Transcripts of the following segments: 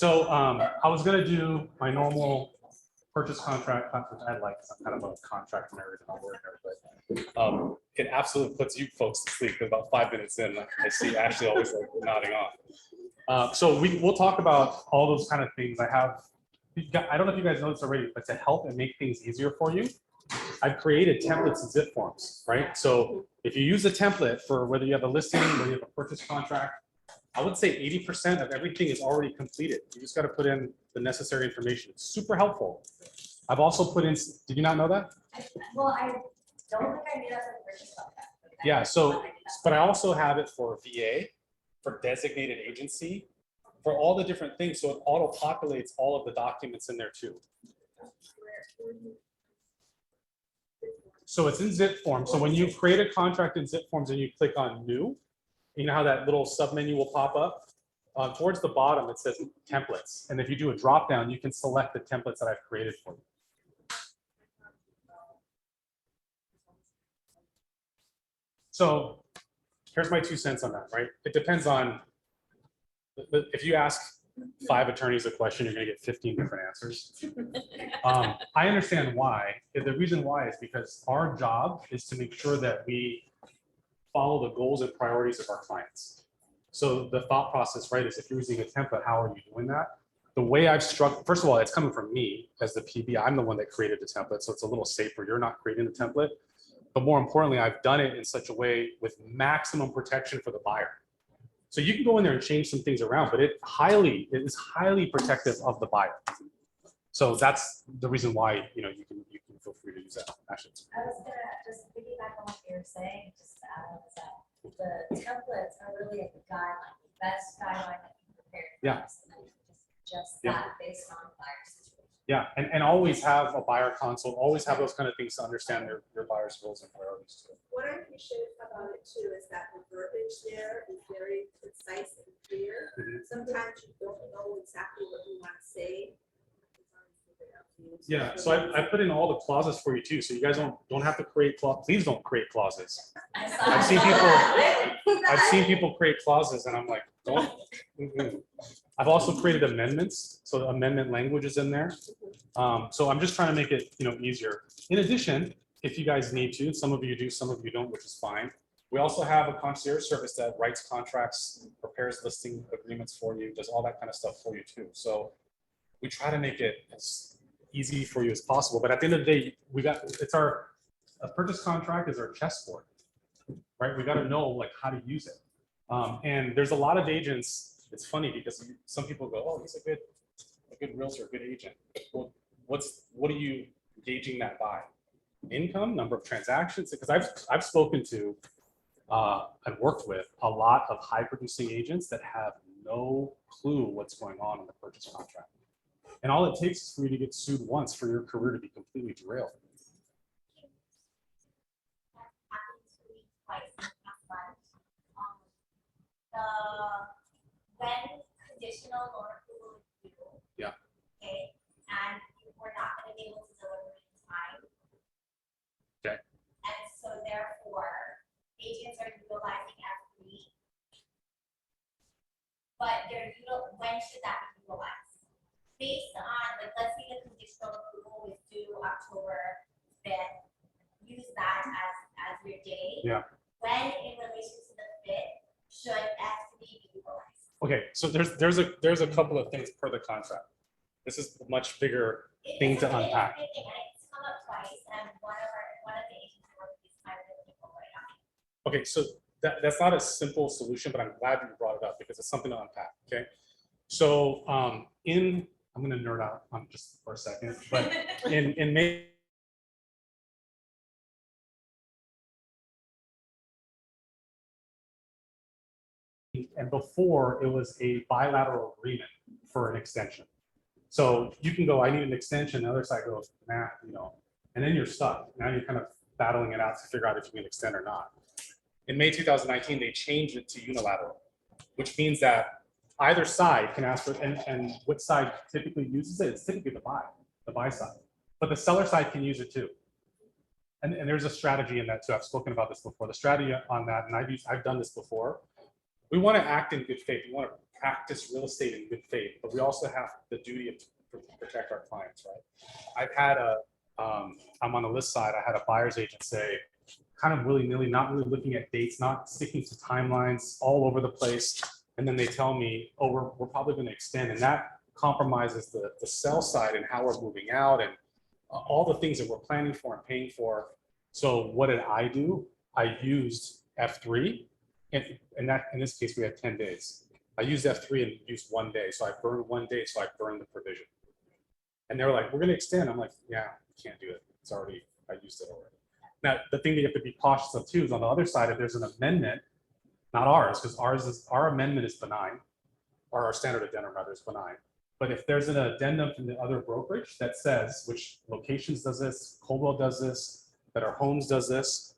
So I was gonna do my normal purchase contract, which I like, I'm kind of a contract nerd and all there, but it absolutely puts you folks to sleep. About 5 minutes in, I see Ashley always like nodding off. So we'll talk about all those kind of things. I don't know if you guys know this already, but to help and make things easier for you, I've created templates and zip forms, right? So if you use a template for whether you have a listing, whether you have a purchase contract, I would say 80% of everything is already completed. You just got to put in the necessary information. It's super helpful. I've also put in, did you not know that? Well, I don't think I knew that for the purchase contract. Yeah, so, but I also have it for VA, for designated agency, for all the different things. So it auto-populates all of the documents in there too. So it's in zip form. So when you create a contract in zip forms and you click on new, you know how that little submenu will pop up? Towards the bottom, it says templates. And if you do a drop down, you can select the templates that I've created for you. So here's my 2 cents on that, right? It depends on, if you ask 5 attorneys a question, you're gonna get 15 different answers. I understand why. The reason why is because our job is to make sure that we follow the goals and priorities of our clients. So the thought process, right, is if you're using a template, how are you doing that? The way I've struck, first of all, it's coming from me as the PB. I'm the one that created the template, so it's a little safer. You're not creating the template. But more importantly, I've done it in such a way with maximum protection for the buyer. So you can go in there and change some things around, but it is highly protective of the buyer. So that's the reason why, you can feel free to use that. Ashley. I was gonna just piggyback on what you were saying, just to add on to that. The templates are really a guideline, the best guideline that you can prepare. Yeah. Just that based on buyer situation. Yeah, and always have a buyer consult, always have those kind of things to understand your buyer's goals and priorities too. What I appreciate about it too is that the verbiage there is very concise and clear. Sometimes you don't know exactly what you want to say. Yeah, so I put in all the clauses for you too, so you guys don't have to create clauses. Please don't create clauses. I've seen people create clauses, and I'm like, don't. I've also created amendments, so the amendment language is in there. So I'm just trying to make it easier. In addition, if you guys need to, some of you do, some of you don't, which is fine. We also have a concierge service that writes contracts, prepares listing agreements for you, does all that kind of stuff for you too. So we try to make it as easy for you as possible. But at the end of the day, a purchase contract is our chessboard, right? We got to know like how to use it. And there's a lot of agents. It's funny because some people go, oh, he's a good realtor, a good agent. Well, what are you gauging that by? Income, number of transactions? Because I've spoken to, I've worked with a lot of high producing agents that have no clue what's going on in the purchase contract. And all it takes is for you to get sued once for your career to be completely derailed. When conditional loan approval is due. Yeah. Okay, and we're not going to be able to deliver in time. Okay. And so therefore, agents are utilizing F3. But when should that be utilized? Based on, like, let's say the conditional approval was due October 5th. Use that as your day. Yeah. When in relation to the 5th should F3 be utilized? Okay, so there's a couple of things per the contract. This is a much bigger thing to unpack. It's come up twice, and one of the agents who work with is kind of difficult right now. Okay, so that's not a simple solution, but I'm glad you brought it up because it's something to unpack. Okay, so I'm going to nerd out on just for a second, but in May. And before, it was a bilateral agreement for an extension. So you can go, I need an extension. The other side goes, nah, and then you're stuck. Now you're kind of battling it out to figure out if you can extend or not. In May 2019, they changed it to unilateral, which means that either side can ask for, and what side typically uses it? It's typically the buy side. But the seller side can use it too. And there's a strategy in that too. I've spoken about this before. The strategy on that, and I've done this before. We want to act in good faith. We want to practice real estate in good faith, but we also have the duty of to protect our clients, right? I've had I'm on the list side, I had a buyer's agent say, kind of willy-nilly, not really looking at dates, not sticking to timelines, all over the place. And then they tell me, oh, we're probably going to extend. And that compromises the sell side and how we're moving out and all the things that we're planning for and paying for. So what did I do? I used F3. And that, in this case, we had 10 days. I used F3 and used 1 day. So I burned 1 day, so I burned the provision. And they were like, we're going to extend. I'm like, yeah, you can't do it. It's already, I used it already. Now, the thing that you have to be cautious of too is on the other side, if there's an amendment, not ours, because our amendment is benign, or our standard addendum rather is benign. But if there's an addendum from the other brokerage that says, which locations does this, Coldwell does this, Better Homes does this,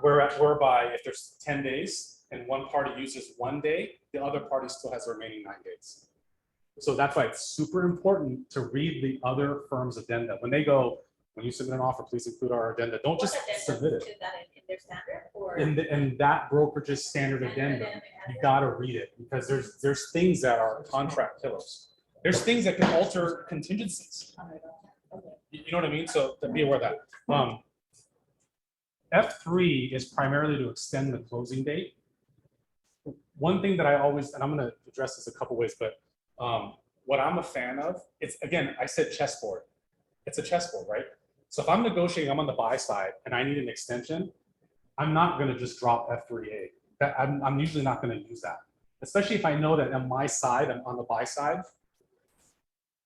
whereby if there's 10 days and one party uses 1 day, the other party still has the remaining 9 days. So that's why it's super important to read the other firm's addenda. When they go, when you submit an offer, please include our addenda. Don't just submit it. Is that in their standard or? In that brokerage's standard addendum, you gotta read it because there's things that are contract killers. There's things that can alter contingencies. You know what I mean? So to be aware of that. F3 is primarily to extend the closing date. One thing that I always, and I'm gonna address this a couple ways, but what I'm a fan of, it's again, I said chessboard. It's a chessboard, right? So if I'm negotiating, I'm on the buy side and I need an extension, I'm not gonna just drop F3A. I'm usually not gonna use that. Especially if I know that on my side, I'm on the buy side,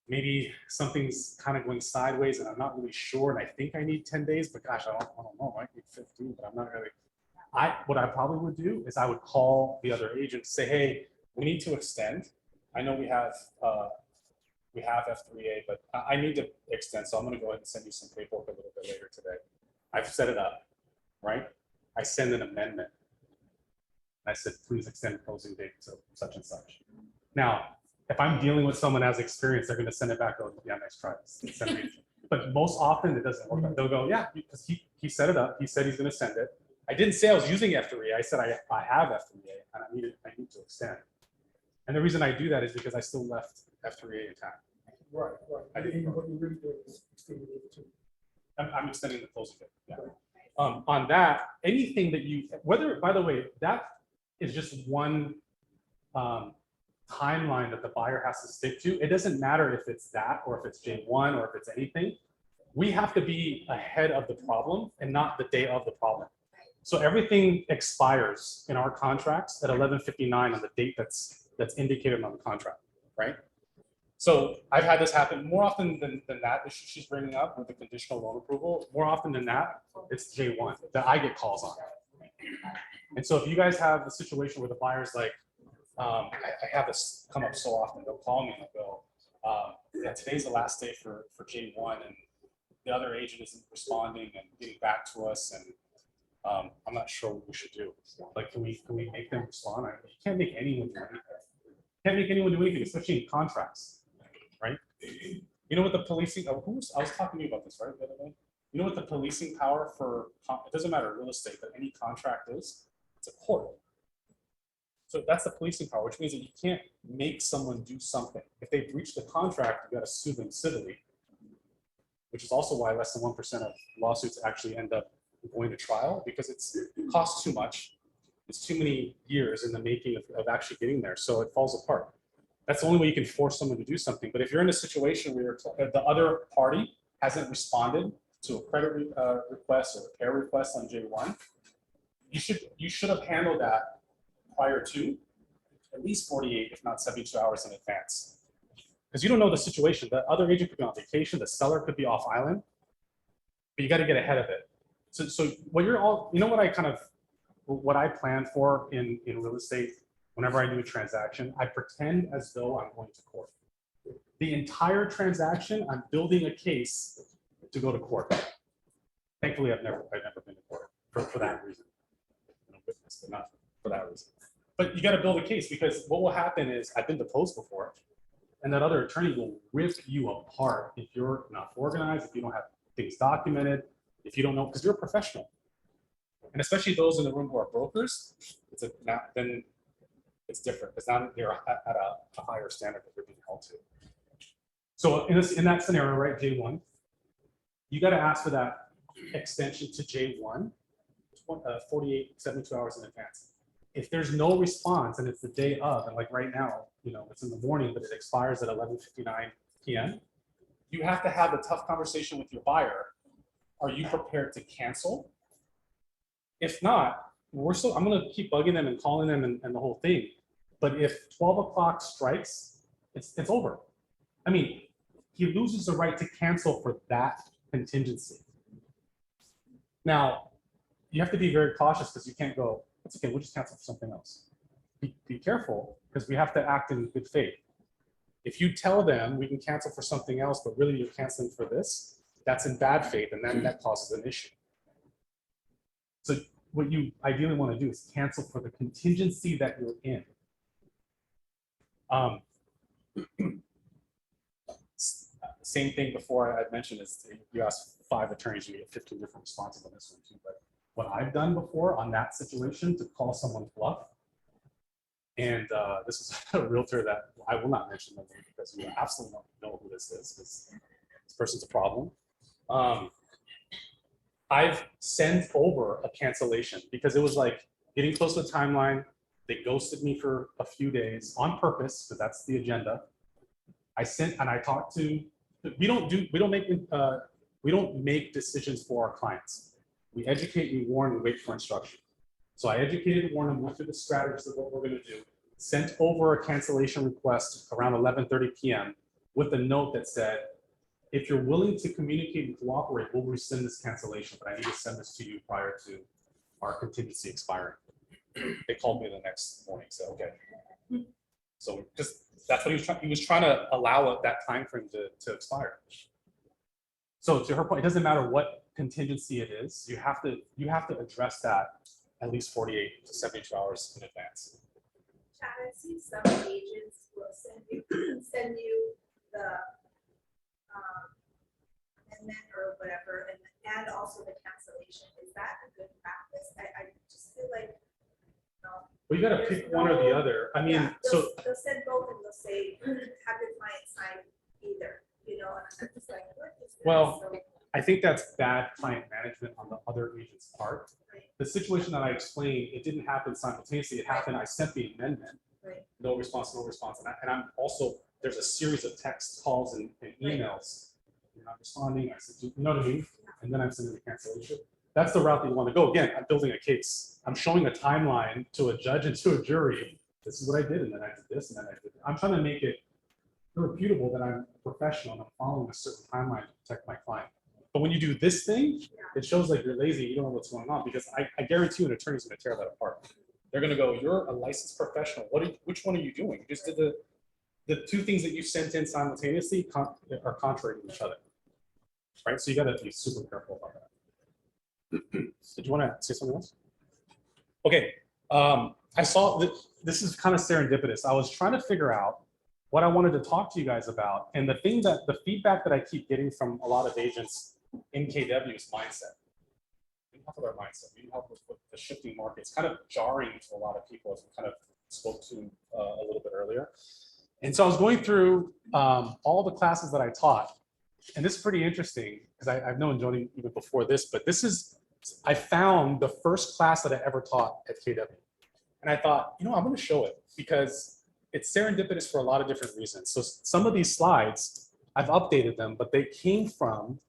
maybe something's kind of going sideways and I'm not really sure and I think I need 10 days, but gosh, I don't know, I might need 15, but I'm not really. What I probably would do is I would call the other agent, say, hey, we need to extend. I know we have F3A, but I need to extend, so I'm gonna go ahead and send you some paperwork a little bit later today. I've set it up, right? I send an amendment. I said, please extend closing date to such and such. Now, if I'm dealing with someone as experienced, they're gonna send it back, go, yeah, nice try. But most often it doesn't work. They'll go, yeah, because he set it up. He said he's gonna send it. I didn't say I was using F3A. I said I have F3A and I need to extend. And the reason I do that is because I still left F3A intact. Right. And what you really do is extending it to. I'm extending the closing date. Yeah. On that, anything that you, whether, by the way, that is just one timeline that the buyer has to stick to. It doesn't matter if it's that or if it's J1 or if it's anything. We have to be ahead of the problem and not the day of the problem. So everything expires in our contracts at 11:59 on the date that's indicated on the contract, right? So I've had this happen more often than that issue she's bringing up with the conditional loan approval. More often than that, it's J1 that I get calls on. And so if you guys have a situation where the buyer's like, I have this come up so often, they'll call me and they'll go, yeah, today's the last day for J1 and the other agent isn't responding and getting back to us and I'm not sure what we should do. Like, can we make them respond? You can't make anyone do anything. Can't make anyone do anything, especially in contracts, right? You know what the policing, I was talking to you about this, right, the other day? You know what the policing power for, it doesn't matter real estate, but any contract is? It's a court. So that's the policing power, which means that you can't make someone do something. If they breach the contract, you got to sue them civilly, which is also why less than 1% of lawsuits actually end up going to trial, because it costs too much. It's too many years in the making of actually getting there, so it falls apart. That's the only way you can force someone to do something. But if you're in a situation where the other party hasn't responded to a credit request or a repair request on J1, you should have handled that prior to at least 48, if not 72 hours in advance. Because you don't know the situation. The other agent could be on vacation, the seller could be off island, but you got to get ahead of it. So what you're all, you know what I plan for in real estate, whenever I do a transaction, I pretend as though I'm going to court. The entire transaction, I'm building a case to go to court. Thankfully, I've never been to court for that reason. I'm a witness, but not for that reason. But you got to build a case, because what will happen is I've been deposed before, and that other attorney will rip you apart if you're not organized, if you don't have things documented, if you don't know, because you're a professional. And especially those in the room who are brokers, then it's different, because now you're at a higher standard that you're being held to. So in that scenario, right, J1, you got to ask for that extension to J1 48, 72 hours in advance. If there's no response and it's the day of, and like right now, it's in the morning, but it expires at 11:59 p.m., you have to have a tough conversation with your buyer. Are you prepared to cancel? If not, I'm going to keep bugging them and calling them and the whole thing. But if 12 o'clock strikes, it's over. I mean, he loses the right to cancel for that contingency. Now, you have to be very cautious, because you can't go, it's okay, we'll just cancel for something else. Be careful, because we have to act in good faith. If you tell them we can cancel for something else, but really you're canceling for this, that's in bad faith, and then that causes an issue. So what you ideally want to do is cancel for the contingency that you're in. Same thing before I mentioned is you ask 5 attorneys, you get 15 different responses on this one too. But what I've done before on that situation to call someone bluff, and this is a realtor that I will not mention their name because you absolutely don't know who this is, because this person's a problem. I've sent over a cancellation because it was like getting close to the timeline. They ghosted me for a few days on purpose, because that's the agenda. I talked to. We don't make decisions for our clients. We educate, we warn, we wait for instruction. So I educated, warned them, went through the strategies of what we're going to do, sent over a cancellation request around 11:30 p.m. with a note that said, if you're willing to communicate and cooperate, we'll rescind this cancellation, but I need to send this to you prior to our contingency expiring. They called me the next morning, so okay. So that's what he was trying to allow that time frame to expire. So to her point, it doesn't matter what contingency it is, you have to address that at least 48 to 72 hours in advance. Chad, I've seen some agents will send you the amendment or whatever, and also the cancellation. Is that a good practice? I just feel like, Well, you got to pick one or the other. I mean, they'll send both, and they'll say, have your client sign either, and I'm just like, what is this? Well, So, I think that's bad client management on the other agent's part. right, The situation that I explained, it didn't happen simultaneously. It happened, I sent the amendment, right. no response. And I'm also, there's a series of texts, calls, and emails. You're not responding. I said, you know what I mean? And then I'm sending the cancellation. That's the route that you want to go. Again, I'm building a case. I'm showing a timeline to a judge and to a jury. This is what I did, and then I did this, and then I did that. I'm trying to make it reputable that I'm professional and I'm following a certain timeline to protect my client. But when you do this thing, it shows like you're lazy, you don't know what's going on, because I guarantee you an attorney's going to tear that apart. They're going to go, you're a licensed professional. Which one are you doing? You just did the two things that you sent in simultaneously are contrary to each other, right? So you got to be super careful about that. Did you want to say something else? Okay, I saw that this is kind of serendipitous. I was trying to figure out what I wanted to talk to you guys about, and the feedback that I keep getting from a lot of agents in KW is mindset. We need help with our mindset. We need help with the shifting market. It's kind of jarring to a lot of people, as we kind of spoke to a little bit earlier. And so I was going through all the classes that I taught, and this is pretty interesting because I've known Joni even before this, but I found the first class that I ever taught at KW. And I thought, I'm going to show it because it's serendipitous for a lot of different reasons. So some of these slides, I've updated them, but they came from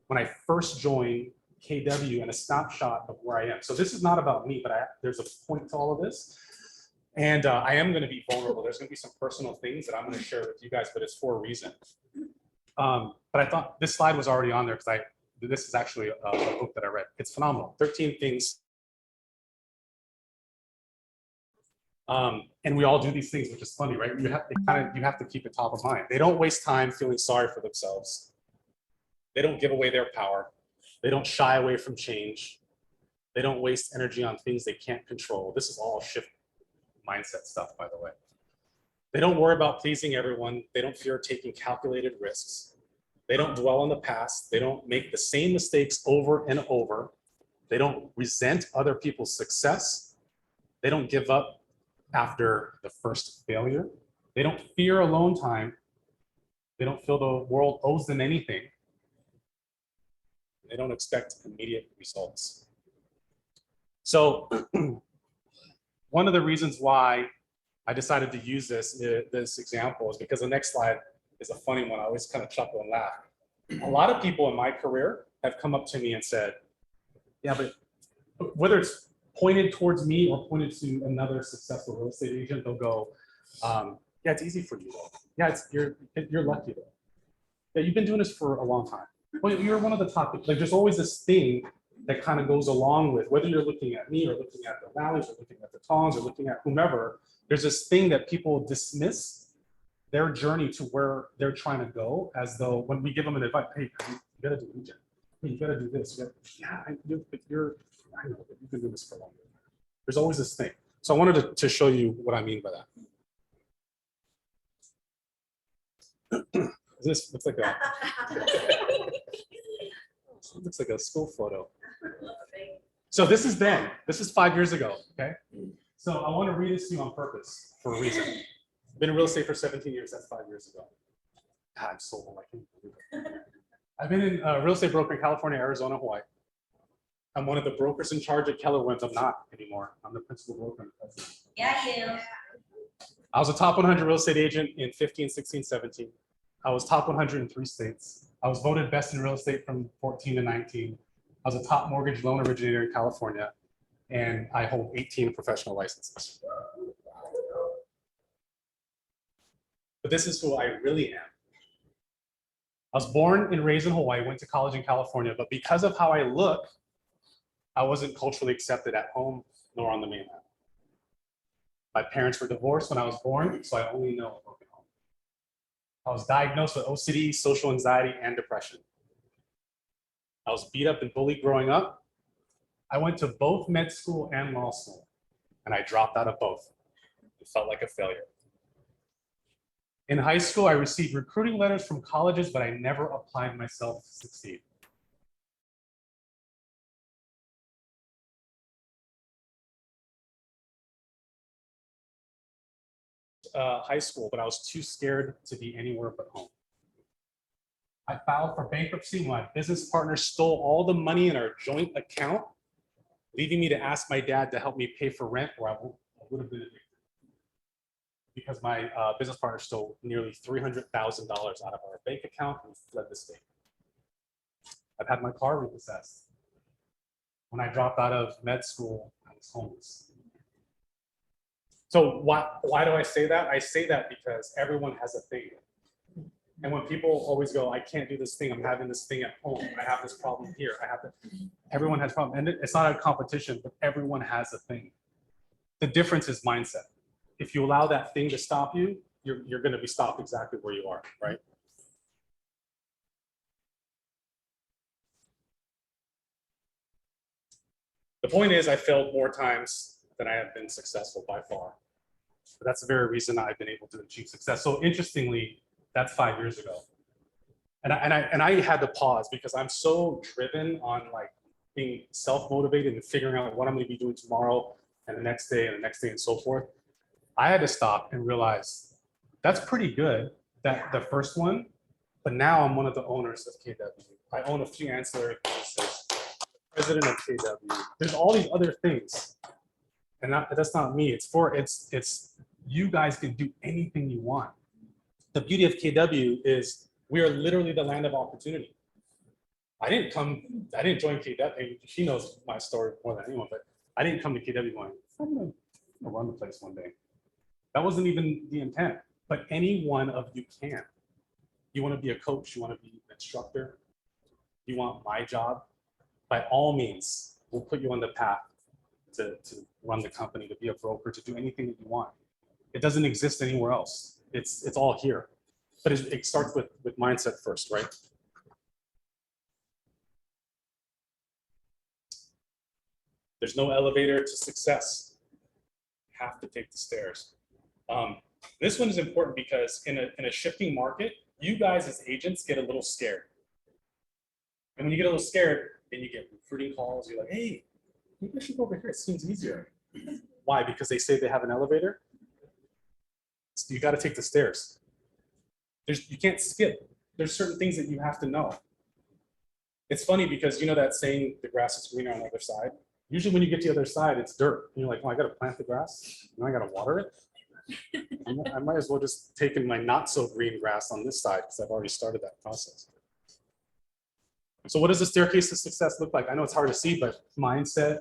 when I first joined KW and a snapshot of where I am. So this is not about me, but there's a point to all of this. And I am going to be vulnerable. There's going to be some personal things that I'm going to share with you guys, but it's for a reason. But I thought this slide was already on there because this is actually a book that I read. It's phenomenal. 13 things. And we all do these things, which is funny, right? You have to keep it top of mind. They don't waste time feeling sorry for themselves. They don't give away their power. They don't shy away from change. They don't waste energy on things they can't control. This is all shift mindset stuff, by the way. They don't worry about pleasing everyone. They don't fear taking calculated risks. They don't dwell on the past. They don't make the same mistakes over and over. They don't resent other people's success. They don't give up after the first failure. They don't fear alone time. They don't feel the world owes them anything. They don't expect immediate results. So one of the reasons why I decided to use this example is because the next slide is a funny one. I always kind of chuckle and laugh. A lot of people in my career have come up to me and said, yeah, but whether it's pointed towards me or pointed to another successful real estate agent, they'll go, yeah, it's easy for you though. Yeah, you're lucky though. Yeah, you've been doing this for a long time. Well, you're one of the top, like there's always this thing that kind of goes along with, whether you're looking at me or looking at the Valleys or looking at the Tongs or looking at whomever, there's this thing that people dismiss their journey to where they're trying to go, as though when we give them an advice, hey, you gotta do agent. Hey, you gotta do this. Yeah, I know, but you've been doing this for longer. There's always this thing. So I wanted to show you what I mean by that. This looks like a school photo. So this is then. This is 5 years ago. Okay. So I want to read this to you on purpose for a reason. I've been in real estate for 17 years. That's 5 years ago. God, I'm so old. I can't believe it. I've been in real estate broker in California, Arizona, Hawaii. I'm one of the brokers in charge at Keller Williams. I'm not anymore. I'm the principal broker and president. Yeah, you. I was a top 100 real estate agent in 15, 16, 17. I was top 100 in 3 states. I was voted best in real estate from 14 to 19. I was a top mortgage loan originator in California, and I hold 18 professional licenses. But this is who I really am. I was born and raised in Hawaii, went to college in California, but because of how I look, I wasn't culturally accepted at home nor on the mainland. My parents were divorced when I was born, so I only know a broken home. I was diagnosed with OCD, social anxiety, and depression. I was beat up and bullied growing up. I went to both med school and law school, and I dropped out of both. It felt like a failure. In high school, I received recruiting letters from colleges, but I never applied myself to succeed. High school, but I was too scared to be anywhere but home. I filed for bankruptcy when my business partner stole all the money in our joint account, leaving me to ask my dad to help me pay for rent, or I would have been evicted. Because my business partner stole nearly $300,000 out of our bank account and fled the state. I've had my car repossessed. When I dropped out of med school, I was homeless. So why do I say that? I say that because everyone has a thing. And when people always go, I can't do this thing, I'm having this thing at home, I have this problem here, everyone has a problem. And it's not a competition, but everyone has a thing. The difference is mindset. If you allow that thing to stop you, you're gonna be stopped exactly where you are, right? The point is, I failed more times than I have been successful by far. But that's the very reason I've been able to achieve success. So interestingly, that's 5 years ago. And I had to pause because I'm so driven on like being self-motivated and figuring out what I'm gonna be doing tomorrow and the next day and the next day and so forth. I had to stop and realize that's pretty good, that the first one, but now I'm one of the owners of KW. I own a few ancillary businesses, president of KW. There's all these other things. And that's not me. It's you guys can do anything you want. The beauty of KW is we are literally the land of opportunity. I didn't join KW. She knows my story more than anyone, but I didn't come to KW going, I'm gonna run the place one day. That wasn't even the intent, but any one of you can. You want to be a coach, you want to be an instructor, you want my job, by all means, we'll put you on the path to run the company, to be a broker, to do anything that you want. It doesn't exist anywhere else. It's all here. But it starts with mindset first, right? There's no elevator to success. You have to take the stairs. This one is important because in a shifting market, you guys as agents get a little scared. And when you get a little scared, then you get recruiting calls. You're like, hey, maybe I should go over here. It seems easier. Why? Because they say they have an elevator. So you got to take the stairs. You can't skip. There's certain things that you have to know. It's funny because you know that saying, the grass is greener on the other side. Usually when you get to the other side, it's dirt. And you're like, oh, I got to plant the grass and I got to water it. I might as well just take in my not so green grass on this side because I've already started that process. So what does the staircase to success look like? I know it's hard to see, but mindset,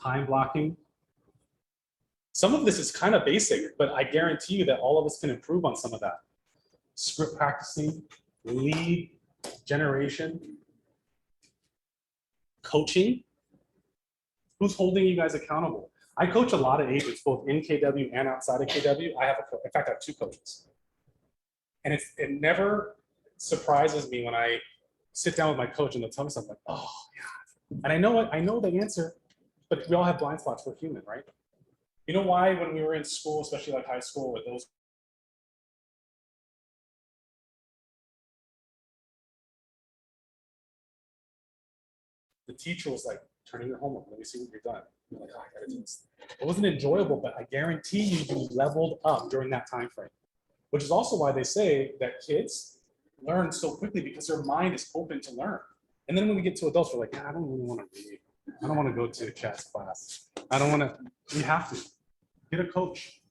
time blocking. Some of this is kind of basic, but I guarantee you that all of us can improve on some of that. Script practicing, lead generation, coaching. Who's holding you guys accountable? I coach a lot of agents, both in KW and outside of KW. In fact, I have 2 coaches. And it never surprises me when I sit down with my coach and they'll tell me something like, oh, yeah. And I know the answer, but we all have blind spots. We're human, right? You know why when we were in school, especially like high school, with those the teacher was like, turn in your homework, let me see what you've done. You're like, oh, I gotta do this. It wasn't enjoyable, but I guarantee you leveled up during that time frame, which is also why they say that kids learn so quickly because their mind is open to learn. And then when we get to adults, we're like, I don't really want to read. I don't want to go to a chess class. I don't want to. We have to get a coach,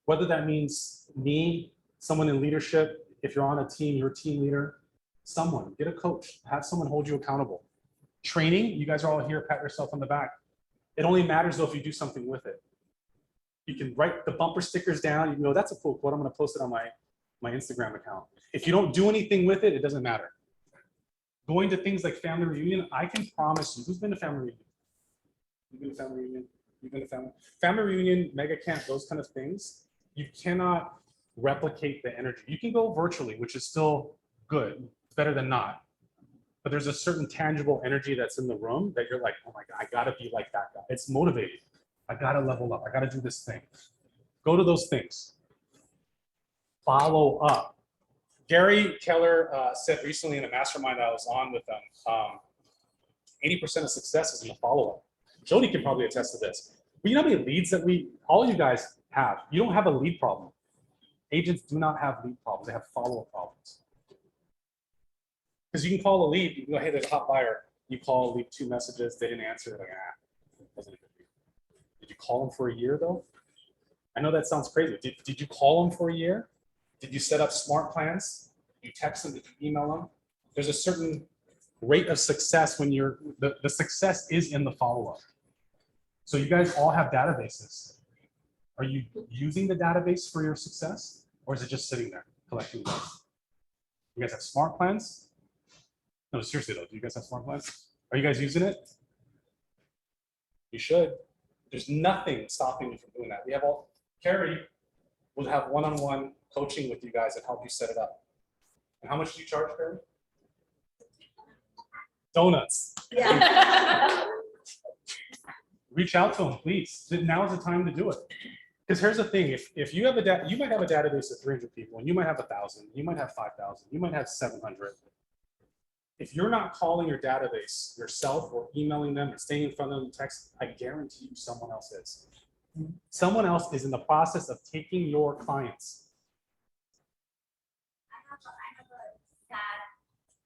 whether that means me, someone in leadership. If you're on a team, you're a team leader. Someone get a coach. Have someone hold you accountable. Training, you guys are all here, pat yourself on the back. It only matters though if you do something with it. You can write the bumper stickers down. You can go, that's a cool quote. I'm going to post it on my Instagram account. If you don't do anything with it, it doesn't matter. Going to things like family reunion, I can promise you, who's been to family reunion? You've been to family reunion? You've been to family reunion, mega camp, those kind of things. You cannot replicate the energy. You can go virtually, which is still good. It's better than not. But there's a certain tangible energy that's in the room that you're like, oh my God, I gotta be like that guy. It's motivating. I gotta level up. I gotta do this thing. Go to those things. Follow up. Gary Keller said recently in a mastermind I was on with them, 80% of success is in the follow-up. Jody can probably attest to this. But you know how many leads that all you guys have? You don't have a lead problem. Agents do not have lead problems. They have follow-up problems. Because you can call a lead, you can go, hey, there's a hot buyer. You call, leave 2 messages, they didn't answer, like, wasn't a good deal. Did you call them for a year though? I know that sounds crazy. Did you call them for a year? Did you set up smart plans? Did you text them? Did you email them? There's a certain rate of success when the success is in the follow-up. So you guys all have databases. Are you using the database for your success? Or is it just sitting there collecting data? You guys have smart plans? No, seriously though, do you guys have smart plans? Are you guys using it? You should. There's nothing stopping you from doing that. We have Carrie will have one-on-one coaching with you guys and help you set it up. And how much do you charge, Carrie? Donuts. Yeah. Reach out to them, please. Now is the time to do it. Because here's the thing: if you have you might have a database of 300 people, and you might have 1,000, you might have 5,000, you might have 700. If you're not calling your database yourself or emailing them or staying in front of them, text, I guarantee you someone else is. Someone else is in the process of taking your clients. I have a sad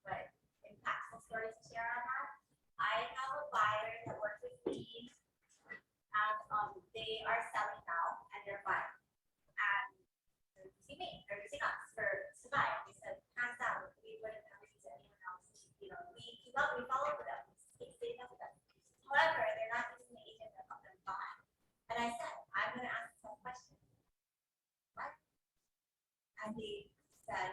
but impactful story to share on that. I have a buyer that works with me, and they are selling now, and they're buying. And they're using us to buy. They said, hands down, we wouldn't ever use anyone else. You know, we follow up with them, we stay up with them. However, they're not using the agent to help them buy. And I said, I'm going to ask some questions. What? And they said,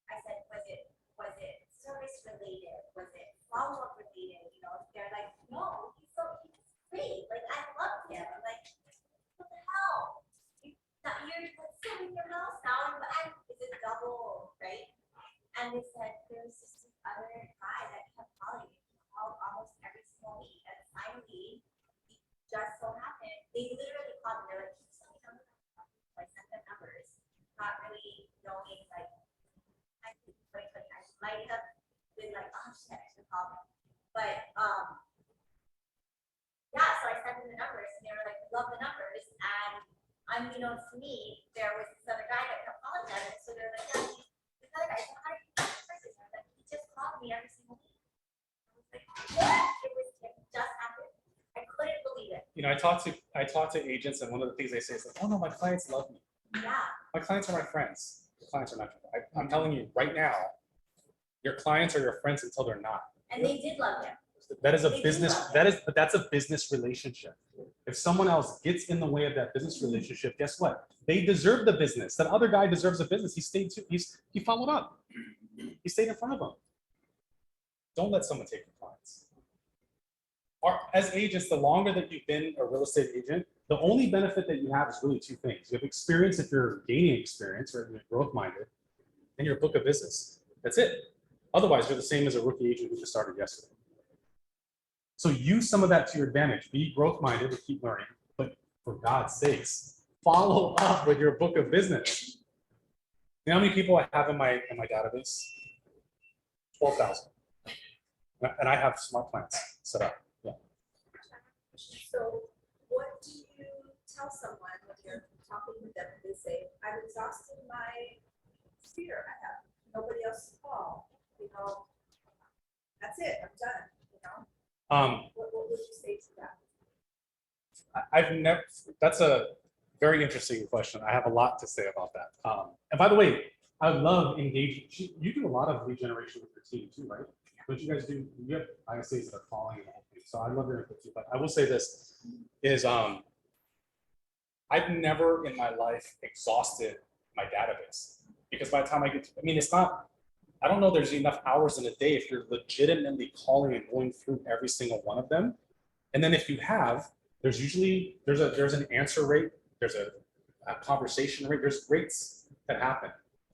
I said, was it service related? Was it follow-up related? You know, they're like, no, he's great. Like, I love him. I'm like, what the hell? You're selling your house now, and is it double, right? And they said, there's this other guy that kept calling me. He called almost every single week. And finally, he just so happened, they literally called me. They're like, can you send me numbers? I sent them numbers, not really knowing, like, I might have been like, oh shit, I should call them. But, yeah, so I sent them the numbers and they were like, we love the numbers. And unbeknownst to me, there was this other guy that kept calling them. And so they're like, yeah, this other guy, so how do you get this person? I was like, he just called me every single week. I was like, it just happened. I couldn't believe it. You know, I talk to agents, and one of the things they say is like, oh no, my clients love me. Yeah. My clients are my friends. Your clients are not. I'm telling you right now, your clients are your friends until they're not. And they did love him. That is a They do business. love But that's a business relationship. If someone else gets in the way of that business relationship, guess what? They deserve the business. That other guy deserves the business. He stayed. He followed up. He stayed in front of them. Don't let someone take your clients. As agents, the longer that you've been a real estate agent, the only benefit that you have is really two things. You have experience if you're gaining experience or you're growth minded, and your book of business. That's it. Otherwise, you're the same as a rookie agent who just started yesterday. So use some of that to your advantage. Be growth minded and keep learning, but for God's sakes, follow up with your book of business. You know how many people I have in my database? 12,000. And I have smart plans set up. Yeah. So what do you tell someone when you're talking with them and they say, I've exhausted my sphere, I have nobody else to call, you know, that's it, I'm done, you know? What would you say to that? I've never, that's a very interesting question. I have a lot to say about that. And by the way, I love engaging. You do a lot of lead generation with your team too, right? But you guys do, you have ISAs that are calling and the whole thing. So I love your input too. But I will say this is I've never in my life exhausted my database, because by the time I get to, I mean, it's not, I don't know there's enough hours in a day if you're legitimately calling and going through every single one of them. And then if you have, there's usually, there's an answer rate, there's a conversation rate, there's rates that happen.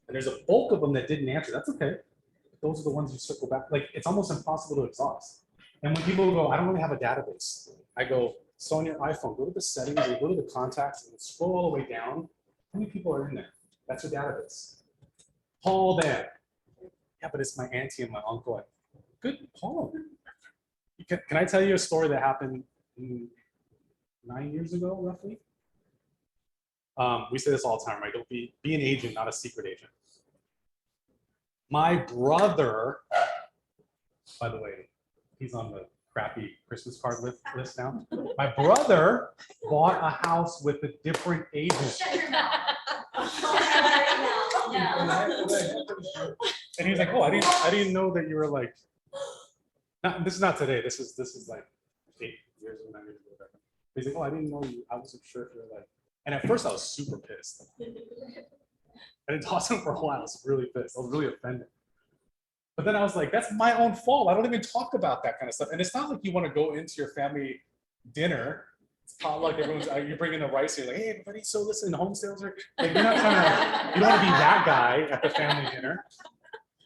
And there's a bulk of them that didn't answer. That's okay. Those are the ones you circle back. Like, it's almost impossible to exhaust. And when people go, I don't really have a database, I go, so on your iPhone, go to the settings and go to the contacts and scroll all the way down. How many people are in there? That's your database. Call them. Yeah, but it's my auntie and my uncle. Good, call them. Can I tell you a story that happened 9 years ago, roughly? We say this all the time, right? Don't be an agent, not a secret agent. My brother, by the way, he's on the crappy Christmas card list now. My brother bought a house with a different agent. And he was like, oh, I didn't know that you were like, this is not today. This is like 8 years or 9 years ago. He's like, oh, I didn't know you. I wasn't sure if you were like, and at first I was super pissed. I didn't talk to him for a while. I was really pissed. I was really offended. But then I was like, that's my own fault. I don't even talk about that kind of stuff. And it's not like you want to go into your family dinner. It's potluck. Everyone's you bring in the rice. You're like, hey, everybody. So listen, home sales are like, you're not trying to. You don't want to be that guy at the family dinner.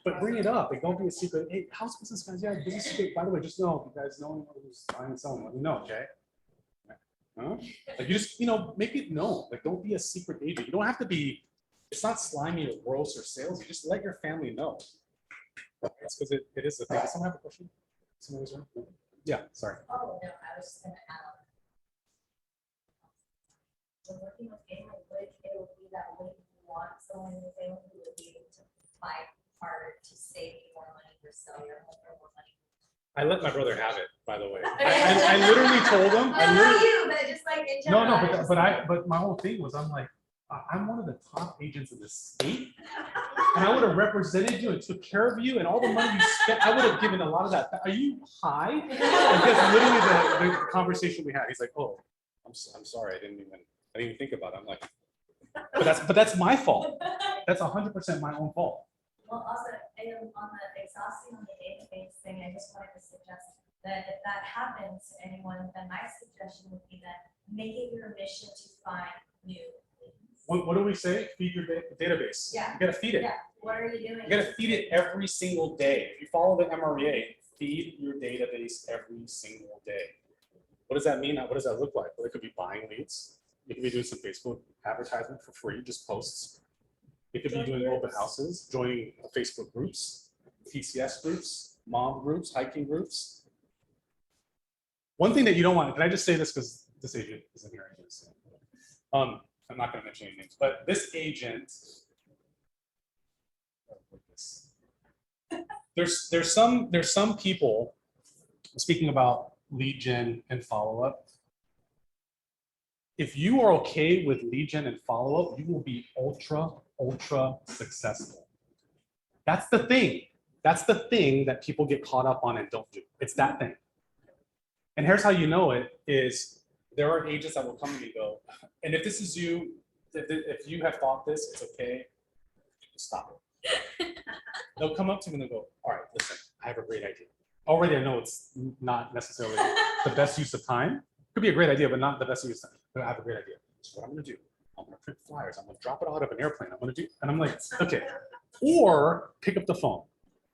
But bring it up. Like, don't be a secret. Hey, how's business, guys? Yeah, business is great. By the way, just know, you guys know who's buying and selling. Let me know, okay? Huh? Like, you just, make it known. Like, don't be a secret agent. You don't have to be. It's not slimy or gross or salesy. Just let your family know. That's because it is the thing. Does someone have a question? Someone was right? Yeah, sorry. Oh, no, I was just gonna add. When working with family, would it would be that way you want someone in the family who would be able to fight harder to save you more money or sell your home for more money? I let my brother have it, by the way. I literally told him. Not you, but just like in general. No, but my whole thing was, I'm like, I'm one of the top agents in the state, and I would have represented you and took care of you, and all the money you spent, I would have given a lot of that. Are you high? Because literally the conversation we had, he's like, oh, I'm sorry, I didn't even think about it. I'm like, but that's my fault. That's 100% my own fault. Well, also, on the exhausting on the database thing, I just wanted to suggest that if that happens to anyone, then my suggestion would be that make it your mission to find new leads. What do we say? Feed your database. Yeah. You gotta feed it. Yeah, what are you doing? You gotta feed it every single day. If you follow the MREA, feed your database every single day. What does that mean? What does that look like? Well, it could be buying leads. You could be doing some Facebook advertisement for free, just posts. You could be doing open houses, joining Facebook groups, PCS groups, mom groups, hiking groups. One thing that you don't want, can I just say this because this agent isn't here? I'm not going to mention any names, but this agent, there's some people, speaking about lead gen and follow-up, if you are okay with lead gen and follow-up, you will be ultra successful. That's the thing. That's the thing that people get caught up on and don't do. It's that thing. And here's how you know it is there are agents that will come to me and go, and if this is you, if you have thought this, it's okay, stop it. They'll come up to me and they'll go, all right, listen, I have a great idea. Already I know it's not necessarily the best use of time. Could be a great idea, but not the best use of time. But I have a great idea. So what I'm gonna do, I'm gonna print flyers, I'm gonna drop it out of an airplane, I'm gonna do, and I'm like, okay. Or pick up the phone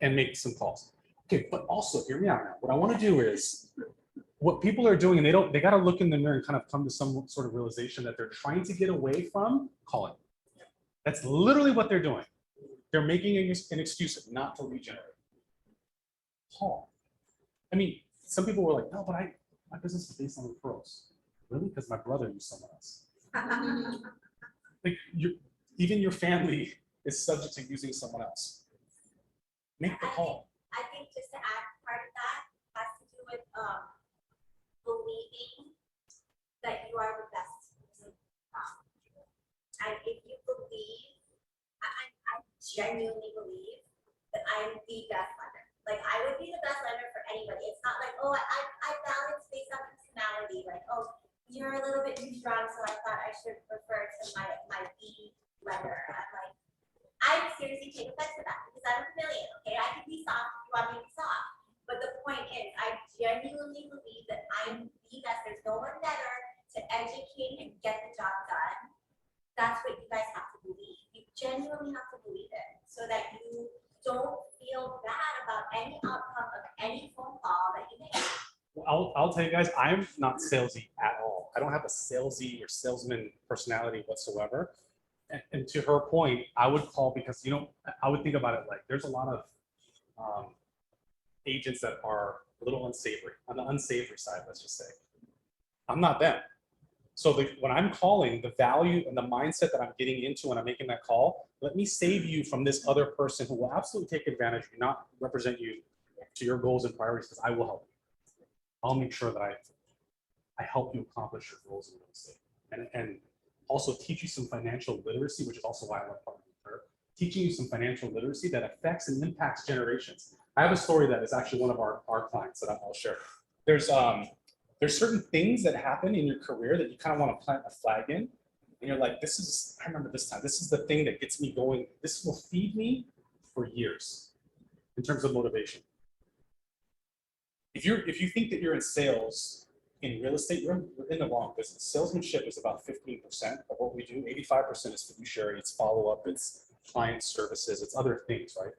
and make some calls. Okay, but also, hear me out now. What I wanna do is, what people are doing, and they gotta look in the mirror and kind of come to some sort of realization that they're trying to get away from calling. That's literally what they're doing. They're making an excuse not to lead generate. Call. I mean, some people were like, no, but my business is based on referrals. Really? Because my brother used someone else. Like, even your family is subject to using someone else. Make the call. I think just to add part of that has to do with believing that you are the best. If you believe, I genuinely believe that I am the best lender. Like, I would be the best lender for anybody. It's not like, oh, I balance based on personality. Like, oh, you're a little bit too strong, so I thought I should refer to my B lender. I'm like, I seriously take offense to that because I'm a chameleon, okay? I can be soft if you want me to be soft. But the point is, I genuinely believe that I'm the best. There's no one better to educate and get the job done. That's what you guys have to believe. You genuinely have to believe it so that you don't feel bad about any outcome of any phone call that you make. I'll tell you guys, I'm not salesy at all. I don't have a salesy or salesman personality whatsoever. And to her point, I would call because, you know, I would think about it like there's a lot of agents that are a little unsavory, on the unsavory side, let's just say. I'm not them. So when I'm calling, the value and the mindset that I'm getting into when I'm making that call, let me save you from this other person who will absolutely take advantage of you, not represent you to your goals and priorities, because I will help you. I'll make sure that I help you accomplish your goals in real estate. And also teach you some financial literacy, which is also why I love partnering with her. Teaching you some financial literacy that affects and impacts generations. I have a story that is actually one of our clients that I'll share. There's certain things that happen in your career that you kind of want to plant a flag in. And you're like, I remember this time, this is the thing that gets me going. This will feed me for years in terms of motivation. If you think that you're in sales, in real estate, you're in the wrong business. Salesmanship is about 15% of what we do. 85% is fiduciary, it's follow-up, it's client services, it's other things, right?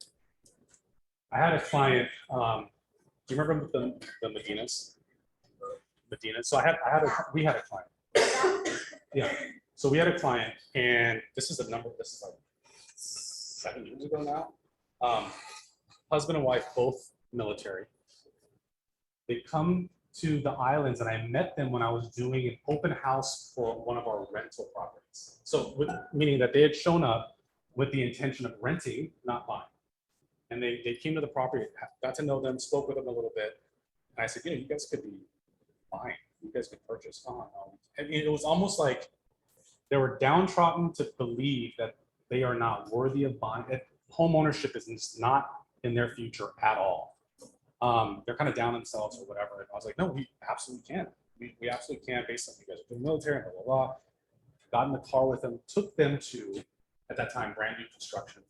I had a client, do you remember the Medinas? Medina. So we had a client. Yeah. So we had a client, and this is like 7 years ago now. Husband and wife, both military. They come to the islands, and I met them when I was doing an open house for one of our rental properties. So meaning that they had shown up with the intention of renting, not buying. And they came to the property, got to know them, spoke with them a little bit. And I said, you know, you guys could be buying. You guys could purchase. Oh, no. I mean, it was almost like they were downtrodden to believe that they are not worthy of buying. Home ownership is not in their future at all. They're kind of down themselves or whatever. And I was like, no, we absolutely can. We absolutely can based on you guys are doing military, blah, blah, blah. Got in the car with them, took them to, at that time, brand new construction.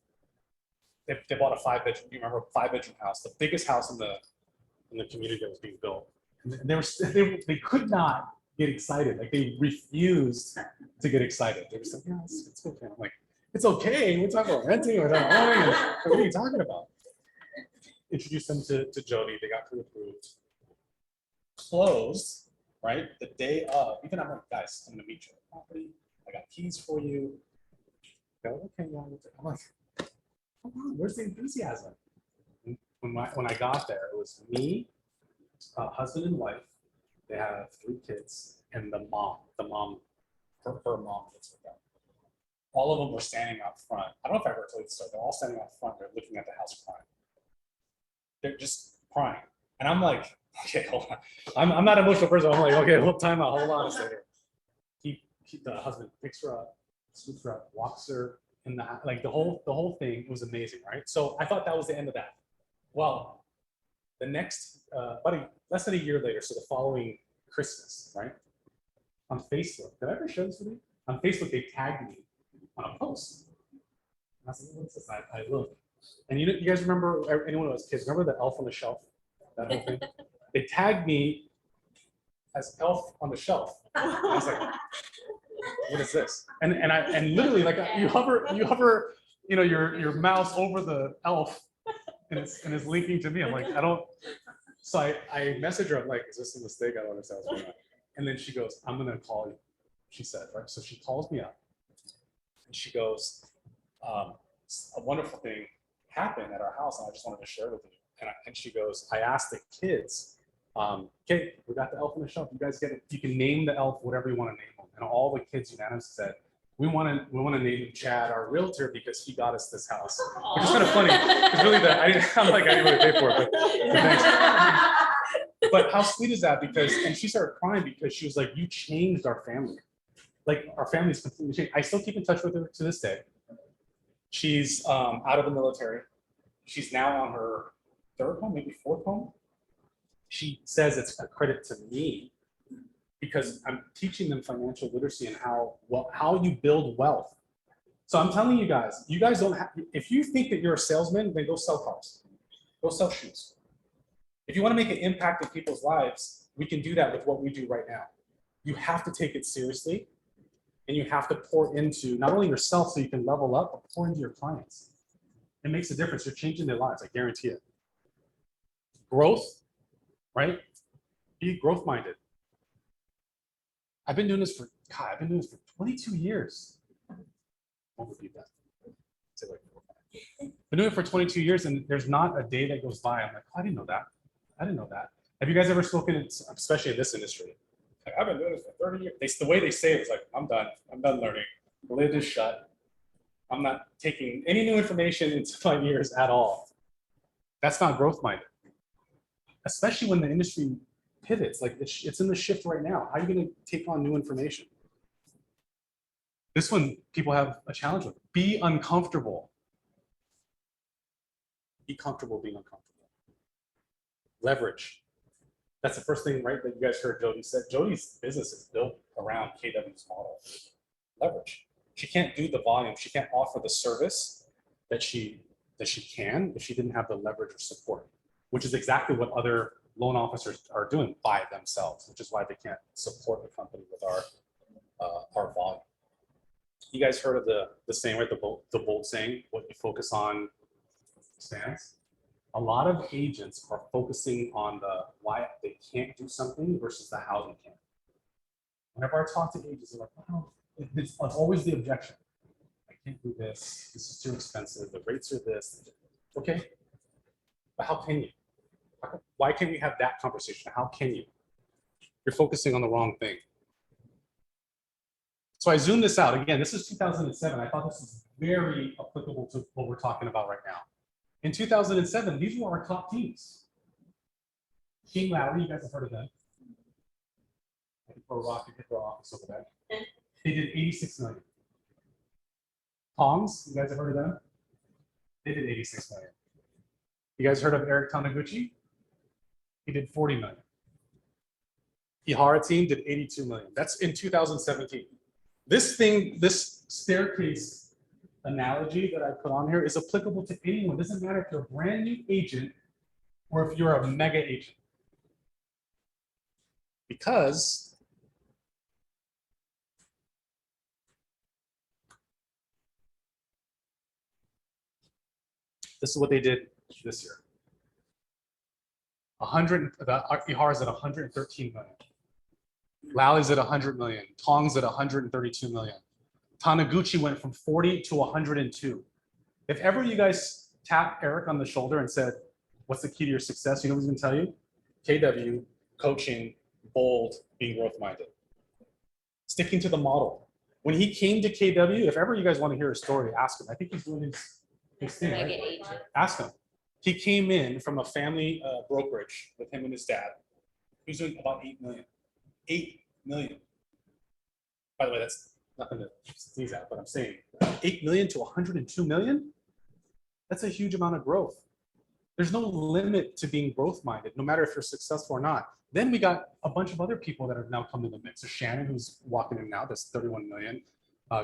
They bought a 5-bedroom, you remember, a 5-bedroom house, the biggest house in the community that was being built. And they could not get excited. Like, they refused to get excited. They were saying, yeah, it's okay. I'm like, it's okay. We're talking about renting. We're talking about owning. What are you talking about? Introduced them to Jody. They got pre-approved. Closed, right? The day of. Even I'm like, guys, I'm gonna meet you at the property. I got keys for you. Go, okay, yeah. I'm like, come on, where's the enthusiasm? When I got there, it was me, husband and wife, They have 3 kids, and her mom lives with them. All of them were standing out front. I don't know if I ever told you this story. They're all standing out front. They're looking at the house crying. They're just crying. And I'm like, okay, hold on. I'm not an emotional person. I'm like, okay, hold time out. Hold on a second. The husband picks her up, scoops her up, walks her in the, like the whole thing. It was amazing, right? So I thought that was the end of that. Well, the next, less than a year later, so the following Christmas, right? On Facebook, did I ever show this with you? On Facebook, they tagged me on a post. And I said, what's this? I look. And you guys remember, anyone who was kids, remember the Elf on the Shelf? That whole thing? They tagged me as Elf on the Shelf. I was like, what is this? And literally, like, you hover, your mouse over the elf, and it's linking to me. I'm like, I don't. So I message her. I'm like, is this a mistake? I don't understand what's going on. And then she goes, I'm gonna call you. She said, right. So she calls me up, and she goes, a wonderful thing happened at our house, and I just wanted to share with you. And she goes, I asked the kids, okay, we got the elf on the shelf. You guys get it. You can name the elf whatever you want to name him. And all the kids unanimously said, we want to name him Chad, our realtor, because he got us this house. Which is kind of funny. It's really that I didn't really pay for it, but thanks. But how sweet is that? Because, and she started crying because she was like, you changed our family. Like, our family's completely changed. I still keep in touch with her to this day. She's out of the military. She's now on her 3rd home, maybe 4th home. She says it's a credit to me because I'm teaching them financial literacy and how you build wealth. So I'm telling you guys don't have, if you think that you're a salesman, then go sell cars, go sell shoes. If you want to make an impact in people's lives, we can do that with what we do right now. You have to take it seriously, and you have to pour into not only yourself so you can level up, but pour into your clients. It makes a difference. You're changing their lives, I guarantee it. Growth, right? Be growth minded. I've been doing this for 22 years. Won't repeat that. Say like 4 times. Been doing it for 22 years, and there's not a day that goes by I'm like, oh, I didn't know that. I didn't know that. Have you guys ever spoken, especially in this industry? Like, I've been doing this for 30 years. The way they say it is like, I'm done learning. The lid is shut. I'm not taking any new information into my ears at all. That's not growth minded. Especially when the industry pivots, like it's in the shift right now. How are you going to take on new information? This one, people have a challenge with. Be uncomfortable. Be comfortable being uncomfortable. Leverage. That's the first thing, right, that you guys heard Jody said. Jody's business is built around KW's model. Leverage. She can't do the volume. She can't offer the service that she can if she didn't have the leverage or support, which is exactly what other loan officers are doing by themselves, which is why they can't support the company with our volume. You guys heard of the saying, right? The bold saying, what you focus on stands. A lot of agents are focusing on the why they can't do something versus the how they can. Whenever I talk to agents, they're like, well, it's always the objection. I can't do this. This is too expensive. The rates are this. Okay, but how can you? Why can't we have that conversation? How can you? You're focusing on the wrong thing. So I zoomed this out. Again, this is 2007. I thought this was very applicable to what we're talking about right now. In 2007, these were our top teams. King Lowry, you guys have heard of them. I can throw a rock, you can throw office over there. They did 86 million. Tongs, you guys have heard of them? They did 86 million. You guys heard of Eric Taniguchi? He did 40 million. Ihara team did 82 million. That's in 2017. This staircase analogy that I put on here is applicable to anyone. It doesn't matter if you're a brand new agent or if you're a mega agent. Because this is what they did this year. Ihara's at 113 million. Lowry's at 100 million. Tong's at 132 million. Taniguchi went from 40 to 102. If ever you guys tap Eric on the shoulder and said, what's the key to your success? You know what he's gonna tell you? KW, coaching, bold, being growth-minded. Sticking to the model. When he came to KW, if ever you guys want to hear a story, ask him. I think he's doing his thing, right? Ask him. He came in from a family brokerage with him and his dad. He was doing about 8 million. 8 million. By the way, that's nothing to sneeze at, but I'm saying 8 million to 102 million, that's a huge amount of growth. There's no limit to being growth-minded, no matter if you're successful or not. Then we got a bunch of other people that have now come to the mix. So Shannon, who's walking in now, that's 31 million.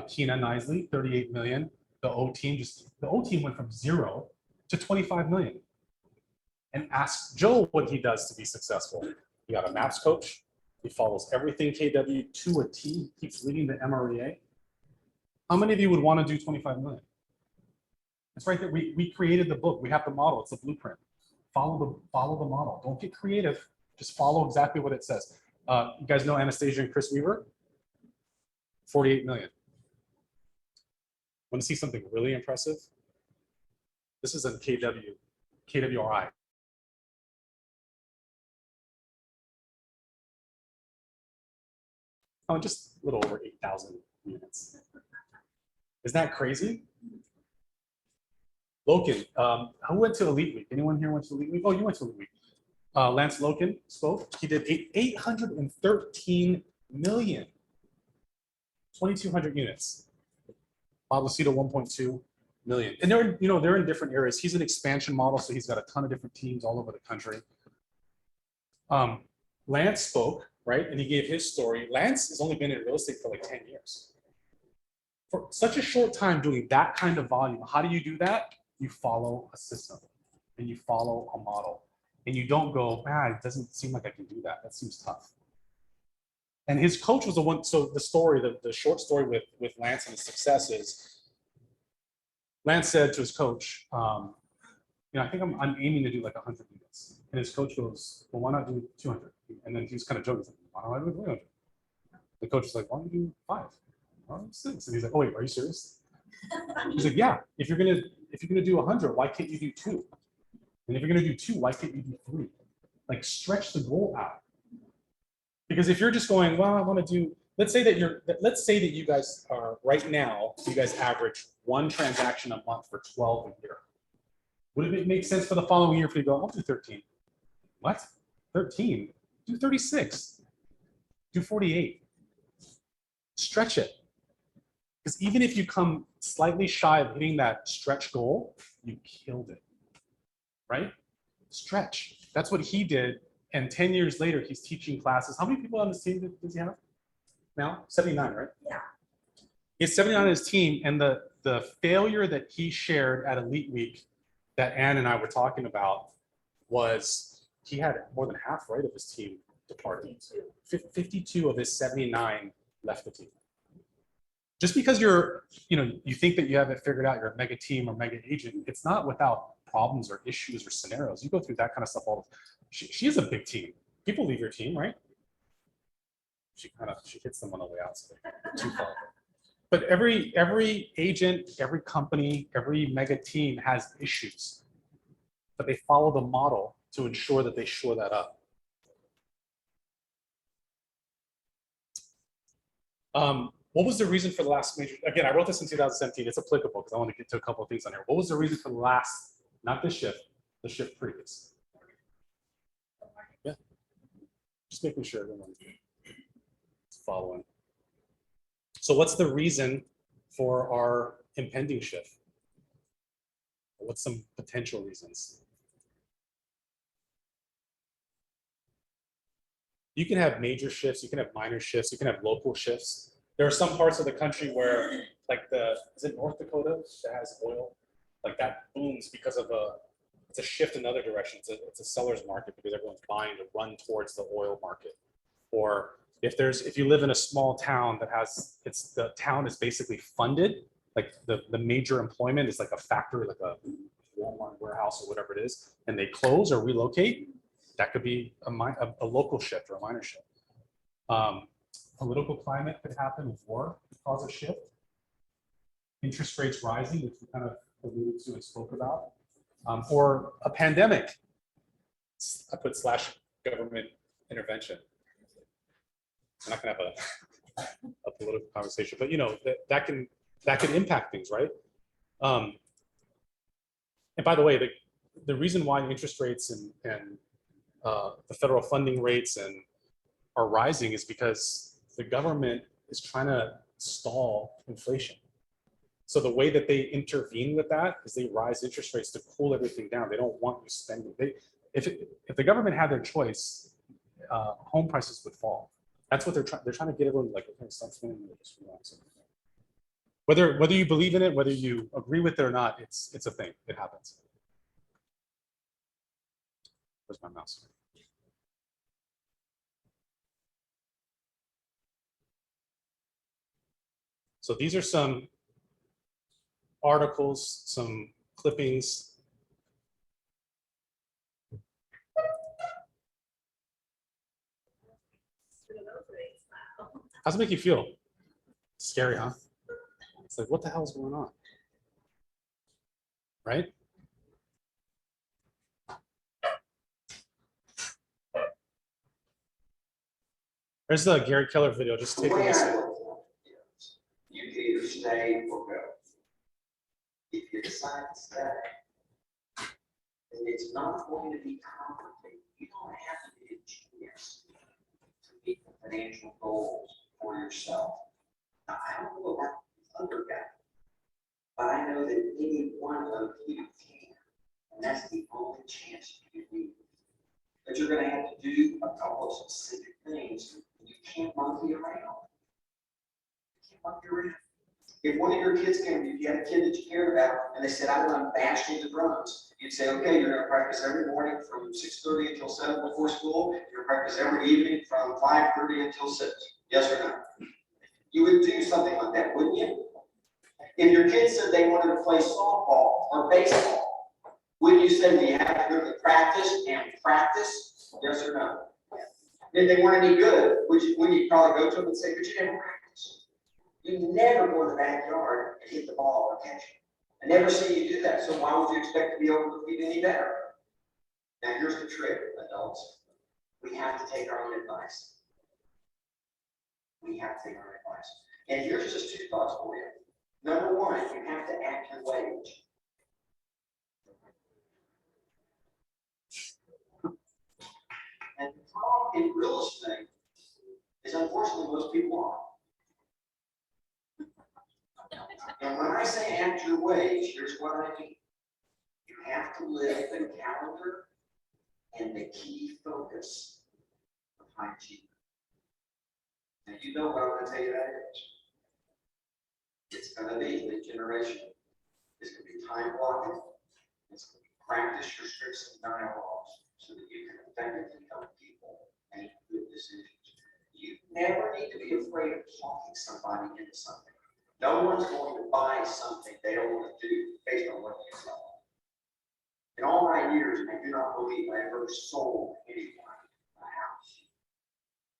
Keena Knisley, 38 million. The O team went from 0 to 25 million. And ask Joe what he does to be successful. He got a maps coach. He follows everything KW to a T, keeps reading the MREA. How many of you would want to do 25 million? It's right there. We created the book. We have the model. It's the blueprint. Follow the model. Don't get creative. Just follow exactly what it says. You guys know Anastasia and Chris Weaver? 48 million. Want to see something really impressive? This is a KWRI. Oh, just a little over 8,000 units. Isn't that crazy? Loken, who went to Elite Week? Anyone here went to Elite Week? Oh, you went to Elite Week. Lance Loken spoke. He did 813 million. 2,200 units. Bob Lucido, 1.2 million. And they're in different areas. He's an expansion model, so he's got a ton of different teams all over the country. Lance spoke, right? And he gave his story. Lance has only been in real estate for like 10 years. For such a short time doing that kind of volume, how do you do that? You follow a system and you follow a model. And you don't go, it doesn't seem like I can do that. That seems tough. And his coach was the one, so the story, the short story with Lance and his success is, Lance said to his coach, I think I'm aiming to do like 100 units. And his coach goes, well, why not do 200? And then he was kind of joking, why don't I do 300? The coach was like, why don't you do 5? Why don't you 6? And he's like, oh wait, are you serious? He's like, yeah, if you're gonna do 100, why can't you do 2? And if you're gonna do 2, why can't you do 3? Like stretch the goal out. Because if you're just going, well, I want to do, let's say that you guys are right now, you guys average 1 transaction a month for 12 a year. Would it make sense for the following year for you to go, I'll do 13? What? 13? Do 36. Do 48. Stretch it. Because even if you come slightly shy of hitting that stretch goal, you killed it. Right? Stretch. That's what he did. And 10 years later, he's teaching classes. How many people on this team does he have now? 79, right? Yeah. He has 79 on his team. And the failure that he shared at Elite Week that Ann and I were talking about was he had more than half, right, of his team departed. 52 of his 79 left the team. Just because you think that you have it figured out, you're a mega team or mega agent, it's not without problems or issues or scenarios. You go through that kind of stuff all the time. She is a big team. People leave your team, right? She hits them on the way out, so they're too far. But every agent, every company, every mega team has issues, but they follow the model to ensure that they shore that up. What was the reason for the last major? Again, I wrote this in 2017. It's applicable because I want to get to a couple of things on here. What was the reason for the last, not this shift, the shift previous? Yeah, just making sure everyone is following. So what's the reason for our impending shift? What's some potential reasons? You can have major shifts, you can have minor shifts, you can have local shifts. There are some parts of the country where, like is it North Dakota that has oil? Like that booms because of it's a shift in the other direction. It's a seller's market because everyone's buying to run towards the oil market. Or if you live in a small town that has, the town is basically funded, like the major employment is like a factory, like a Walmart warehouse or whatever it is, and they close or relocate, that could be a local shift or a minor shift. Political climate could happen with war, cause a shift. Interest rates rising, which we kind of alluded to and spoke about. Or a pandemic. I put / government intervention. we're not gonna have a political conversation, but you know, that can impact things, right? And by the way, the reason why interest rates and the federal funding rates are rising is because the government is trying to stall inflation. So the way that they intervene with that is they rise interest rates to cool everything down. They don't want you spending. If the government had their choice, home prices would fall. That's what they're trying. They're trying to get everyone like, okay, stop spending. Whether you believe in it, whether you agree with it or not, it's a thing. It happens. Where's my mouse? So these are some articles, some clippings. How's it make you feel? Scary, huh? It's like, what the hell is going on? Right? There's the Gary Keller video. Just take a listen. You can either stay or go. If you decide to stay, then it's not going to be complicated. You don't have to be a genius to meet the financial goals for yourself. Now, I don't know about the other guy, but I know that any one of you can. And that's the only chance you need. But you're going to have to do a couple of specific things. You can't monkey around. If one of your kids came, if you had a kid that you cared about, and they said, I want to bash you the drums, you'd say, okay, you're going to practice every morning from 6:30 until 7 before school. You're going to practice every evening from 5:30 until 6. Yes or no? You would do something like that, wouldn't you? If your kids said they wanted to play softball or baseball, wouldn't you say, well, you have to go to practice and practice? Yes or no? If they weren't any good, wouldn't you probably go to them and say, but you never practice? You never go in the backyard and hit the ball or catch it. I never see you do that, so why would you expect to be able to be any better? Now here's the trick, adults. We have to take our own advice. We have to take our own advice. And here's just 2 thoughts for you. Number 1, you have to act your wage. And the problem in real estate is unfortunately most people aren't. And when I say act your wage, here's what I mean. You have to live the calendar and the key focus of high achievement. And you know what I'm going to tell you that is. It's going to be lead generation. It's going to be time blocking. It's going to be practice your scripts and dialogues so that you can effectively help people make good decisions. You never need to be afraid of talking somebody into something. No one's going to buy something they don't want to do based on what you sell. In all my years, I do not believe I ever sold anyone a house.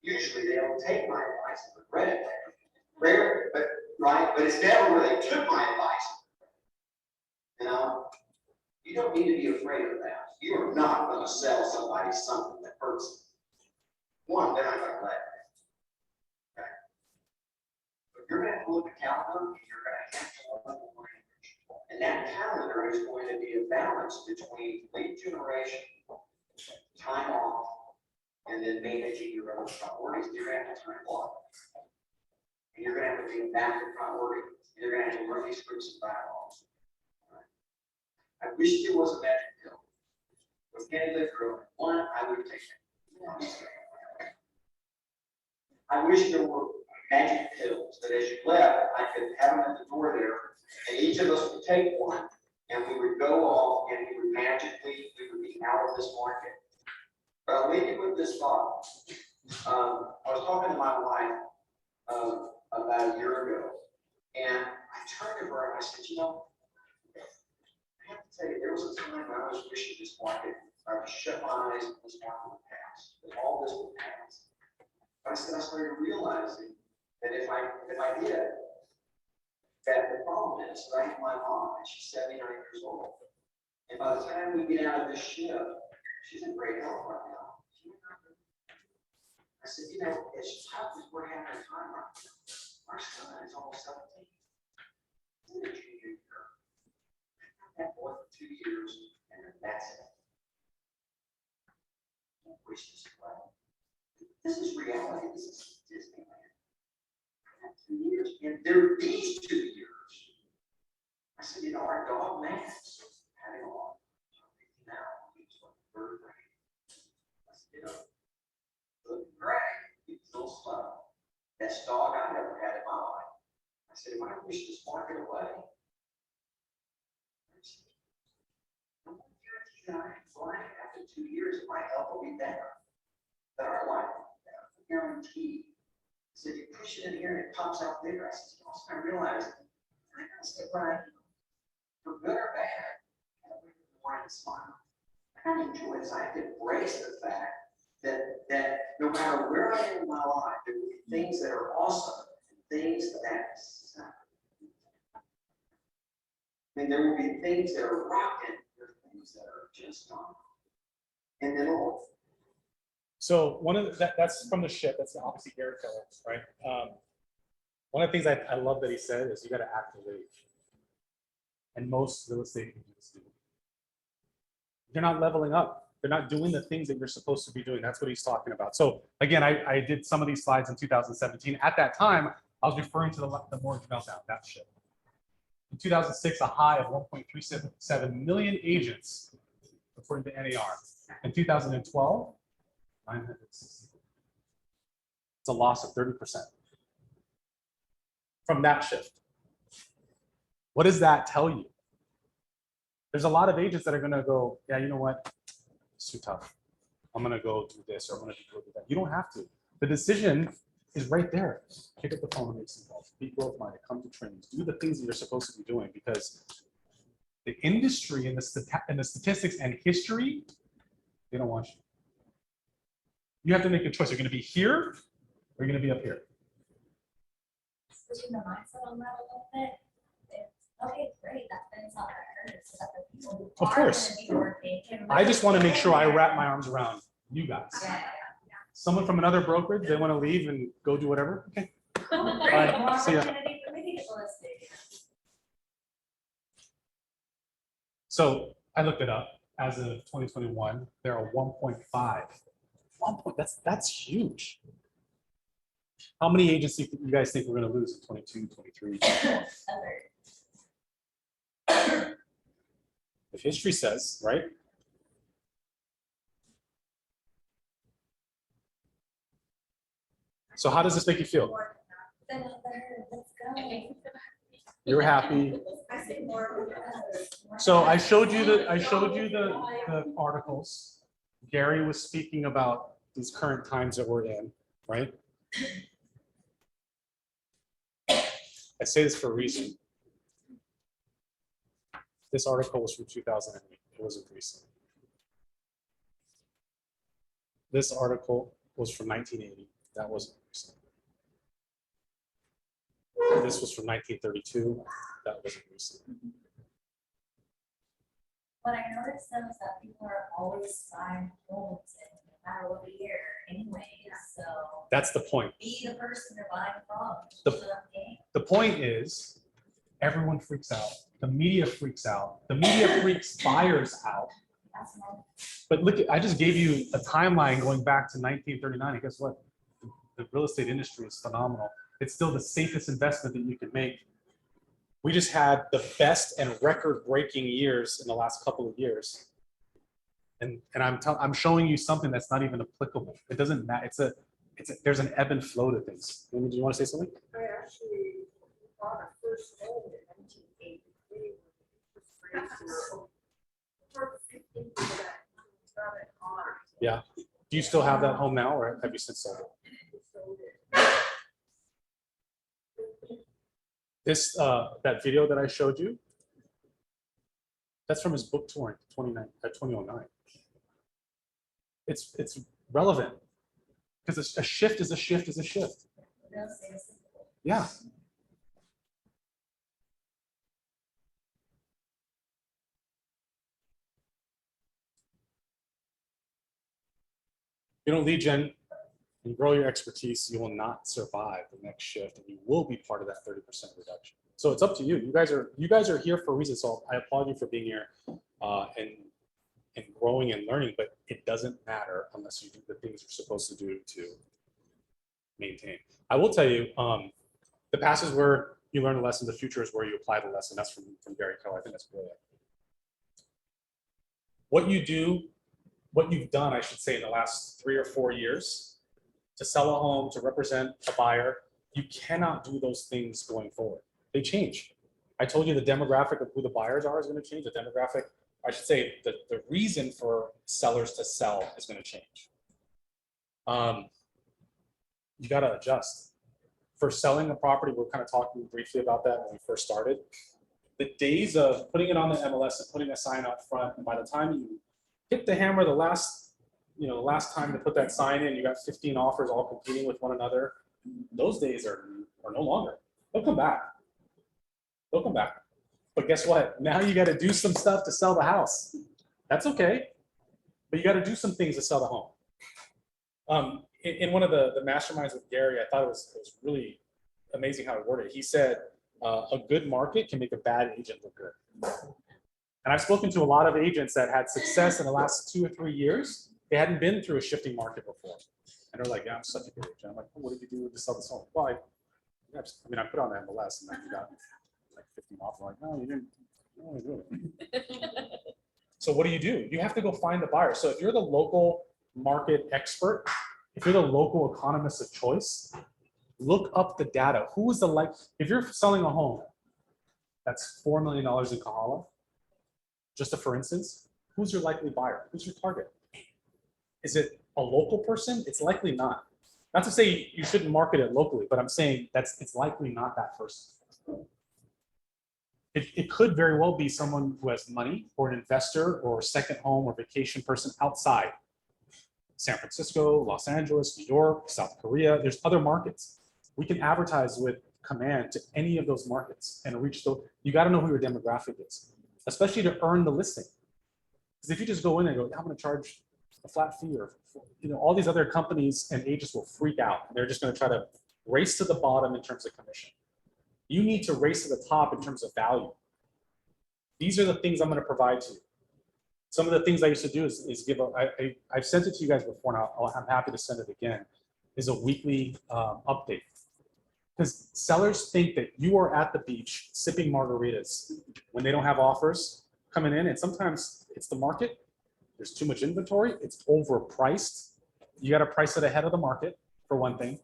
Usually they don't take my advice and regret it later. Rare, but right, but it's never where they took my advice. You know, you don't need to be afraid of that. You are not going to sell somebody something that hurts them. One, they're not going to let it. Okay. But you're going to have to look at the calendar, and you're going to have to look at the language. And that calendar is going to be a balance between lead generation, time off, and then managing your other priorities. You're going to have to time block. And you're going to have to be back to priority. You're going to have to learn these scripts and dialogues. Right. I wish there was a magic pill. With Kenny Liver, one, I would take it. I wish there were magic pills that as you left, I could have them at the door there, and each of us would take one, and we would go off, and we would be out of this market. But I'll leave you with this thought. I was talking to my wife about a year ago, and I turned to her and I said, you know, I have to tell you, there was a time when I was wishing this market, I would shut my eyes and this market would pass, that all this would pass. But I said, I started realizing that if I did, that the problem is that I have my mom, and she's 79 years old. And by the time we get out of this ship, she's in great health right now. I said, you know, as tough as we're having time right now, our son is almost 17. He's in a junior year. That boy for 2 years, and then that's it. Can't wish this away. This is reality. This is Disneyland. I had 2 years, and there these 2 years. I said, you know, our dog Max had him on. Now he's on the 3rd grade. I said, you know, looking great. He's still slow. Best dog I ever had in my life. I said, if I wish this market away, I'm going to guarantee that I can fly after 2 years. My health will be better. That our life will be better. I guarantee. So you push it in here and it pops out there. I said, you know, I realized I gotta stay right. For good or bad, I gotta wake up in the morning and smile. I gotta enjoy this. I have to embrace the fact that no matter where I am in my life, there will be things that are awesome and things that suck. I mean, there will be things that are rocking, there are things that are just not. And then all. So one of that's from the ship. That's the opposite Gary Keller, right? One of the things I love that he said is you got to act the wage. And most real estate agents do. They're not leveling up. They're not doing the things that you're supposed to be doing. That's what he's talking about. So again, I did some of these slides in 2017. At that time, I was referring to the mortgage meltdown, that shit. In 2006, a high of 1.37 million agents, according to NAR. In 2012, 960. It's a loss of 30% from that shift. What does that tell you? There's a lot of agents that are going to go, yeah, you know what? It's too tough. I'm going to go do this or I'm going to go do that. You don't have to. The decision is right there. Pick up the phone and make some calls. Be growth minded. Come to trainings. Do the things that you're supposed to be doing because the industry and the statistics and history, they don't want you. You have to make a choice. You're going to be here or you're going to be up here. Switching the mindset on that a little bit. Okay, great. That's all that hurts. So that the people who Of are course. gonna be working can I just want to really make sure I wrap my arms around you guys. Yeah. Someone from another brokerage, they want to leave and go do whatever. Okay. Great. Bye. More See ya. opportunity for me to list. So I looked it up. As of 2021, there are 1.5. That's huge. How many agents do you guys think we're going to lose in 22, 23? If history says, right? So how does this make you feel? Let's go. You're happy. I say more. So I showed you the articles. Gary was speaking about these current times that we're in, right? I say this for a reason. This article was from 2008. It wasn't recent. This article was from 1980. That wasn't recent. This was from 1932. That wasn't recent. What I noticed though is that people are always buying homes in no matter what year anyway, so That's the point. be the person they're buying from. The- Show them game. The point is, everyone freaks out. The media freaks out. The media freaks buyers out. That's normal. But look, I just gave you a timeline going back to 1939. And guess what? The real estate industry is phenomenal. It's still the safest investment that you can make. We just had the best and record-breaking years in the last couple of years. And I'm showing you something that's not even applicable. It doesn't matter. There's an ebb and flow to things. Amy, do you want to say something? I actually bought a first home in 1983. For 15 percent. Yeah. Do you still have that home now, or have you since sold it? This that video that I showed you, that's from his book tour in 2009. It's relevant because a shift is a shift is a shift. Real estate is simple. Yeah. You don't lead gen and grow your expertise, you will not survive the next shift, and you will be part of that 30% reduction. So it's up to you. You guys are here for a reason. So I applaud you for being here and growing and learning, but it doesn't matter unless you do the things you're supposed to do to maintain. I will tell you, the past is where you learn the lesson, the future is where you apply the lesson. That's from Gary Keller. I think that's brilliant. What you've done, I should say, in the last 3 or 4 years to sell a home, to represent a buyer, you cannot do those things going forward. They change. I told you the demographic of who the buyers are is going to change. The demographic, I should say, the reason for sellers to sell is going to change. You got to adjust. For selling a property, we're kind of talking briefly about that when we first started. The days of putting it on the MLS and putting a sign out front, and by the time you hit the hammer, the last time to put that sign in, you got 15 offers all competing with one another. Those days are no longer. They'll come back. They'll come back. But guess what? Now you got to do some stuff to sell the house. That's okay. But you got to do some things to sell the home. In one of the masterminds with Gary, I thought it was really amazing how he worded it. He said, a good market can make a bad agent look good. And I've spoken to a lot of agents that had success in the last 2 or 3 years. They hadn't been through a shifting market before. And they're like, yeah, I'm such a good agent. I'm like, well, what did you do to sell this home? Well, I put on the MLS and then you got like 15 offers. I'm like, no, you didn't. No, you didn't. So what do? You have to go find the buyer. So if you're the local market expert, if you're the local economist of choice, look up the data. Who is if you're selling a home that's $4 million in Kahala, just for instance, who's your likely buyer? Who's your target? Is it a local person? It's likely not. Not to say you shouldn't market it locally, but I'm saying it's likely not that person. It could very well be someone who has money, or an investor, or a second home or vacation person outside San Francisco, Los Angeles, New York, South Korea. There's other markets. We can advertise with command to any of those markets and reach those. You got to know who your demographic is, especially to earn the listing. Because if you just go in and go, I'm going to charge a flat fee, or all these other companies and agents will freak out. They're just going to try to race to the bottom in terms of commission. You need to race to the top in terms of value. These are the things I'm going to provide to you. Some of the things I used to do is give I've sent it to you guys before, and I'm happy to send it again, is a weekly update. Because sellers think that you are at the beach sipping margaritas when they don't have offers coming in, and sometimes it's the market. There's too much inventory. It's overpriced. You got to price it ahead of the market, for one thing.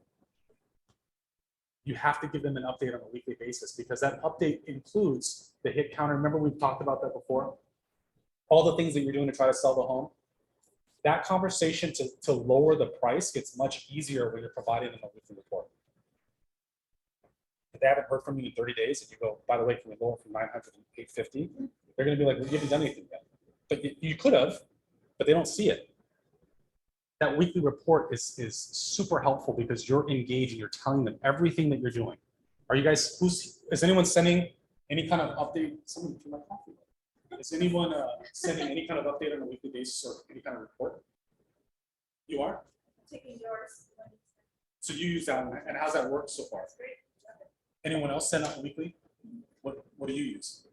You have to give them an update on a weekly basis, because that update includes the hit counter. Remember, we've talked about that before. All the things that you're doing to try to sell the home. That conversation to lower the price gets much easier when you're providing them a weekly report. If they haven't heard from you in 30 days and you go, by the way, can we lower from 900 to 850? They're going to be like, well, you haven't done anything yet. But you could have, but they don't see it. That weekly report is super helpful, because you're engaging, you're telling them everything that you're doing. Are you guys, is anyone sending any kind of update? Someone to my coffee. Is anyone sending any kind of update on a weekly basis or any kind of report? You are? I'm taking yours. So you use that, and how's that work so far? Great. Anyone else send out weekly? What do you use?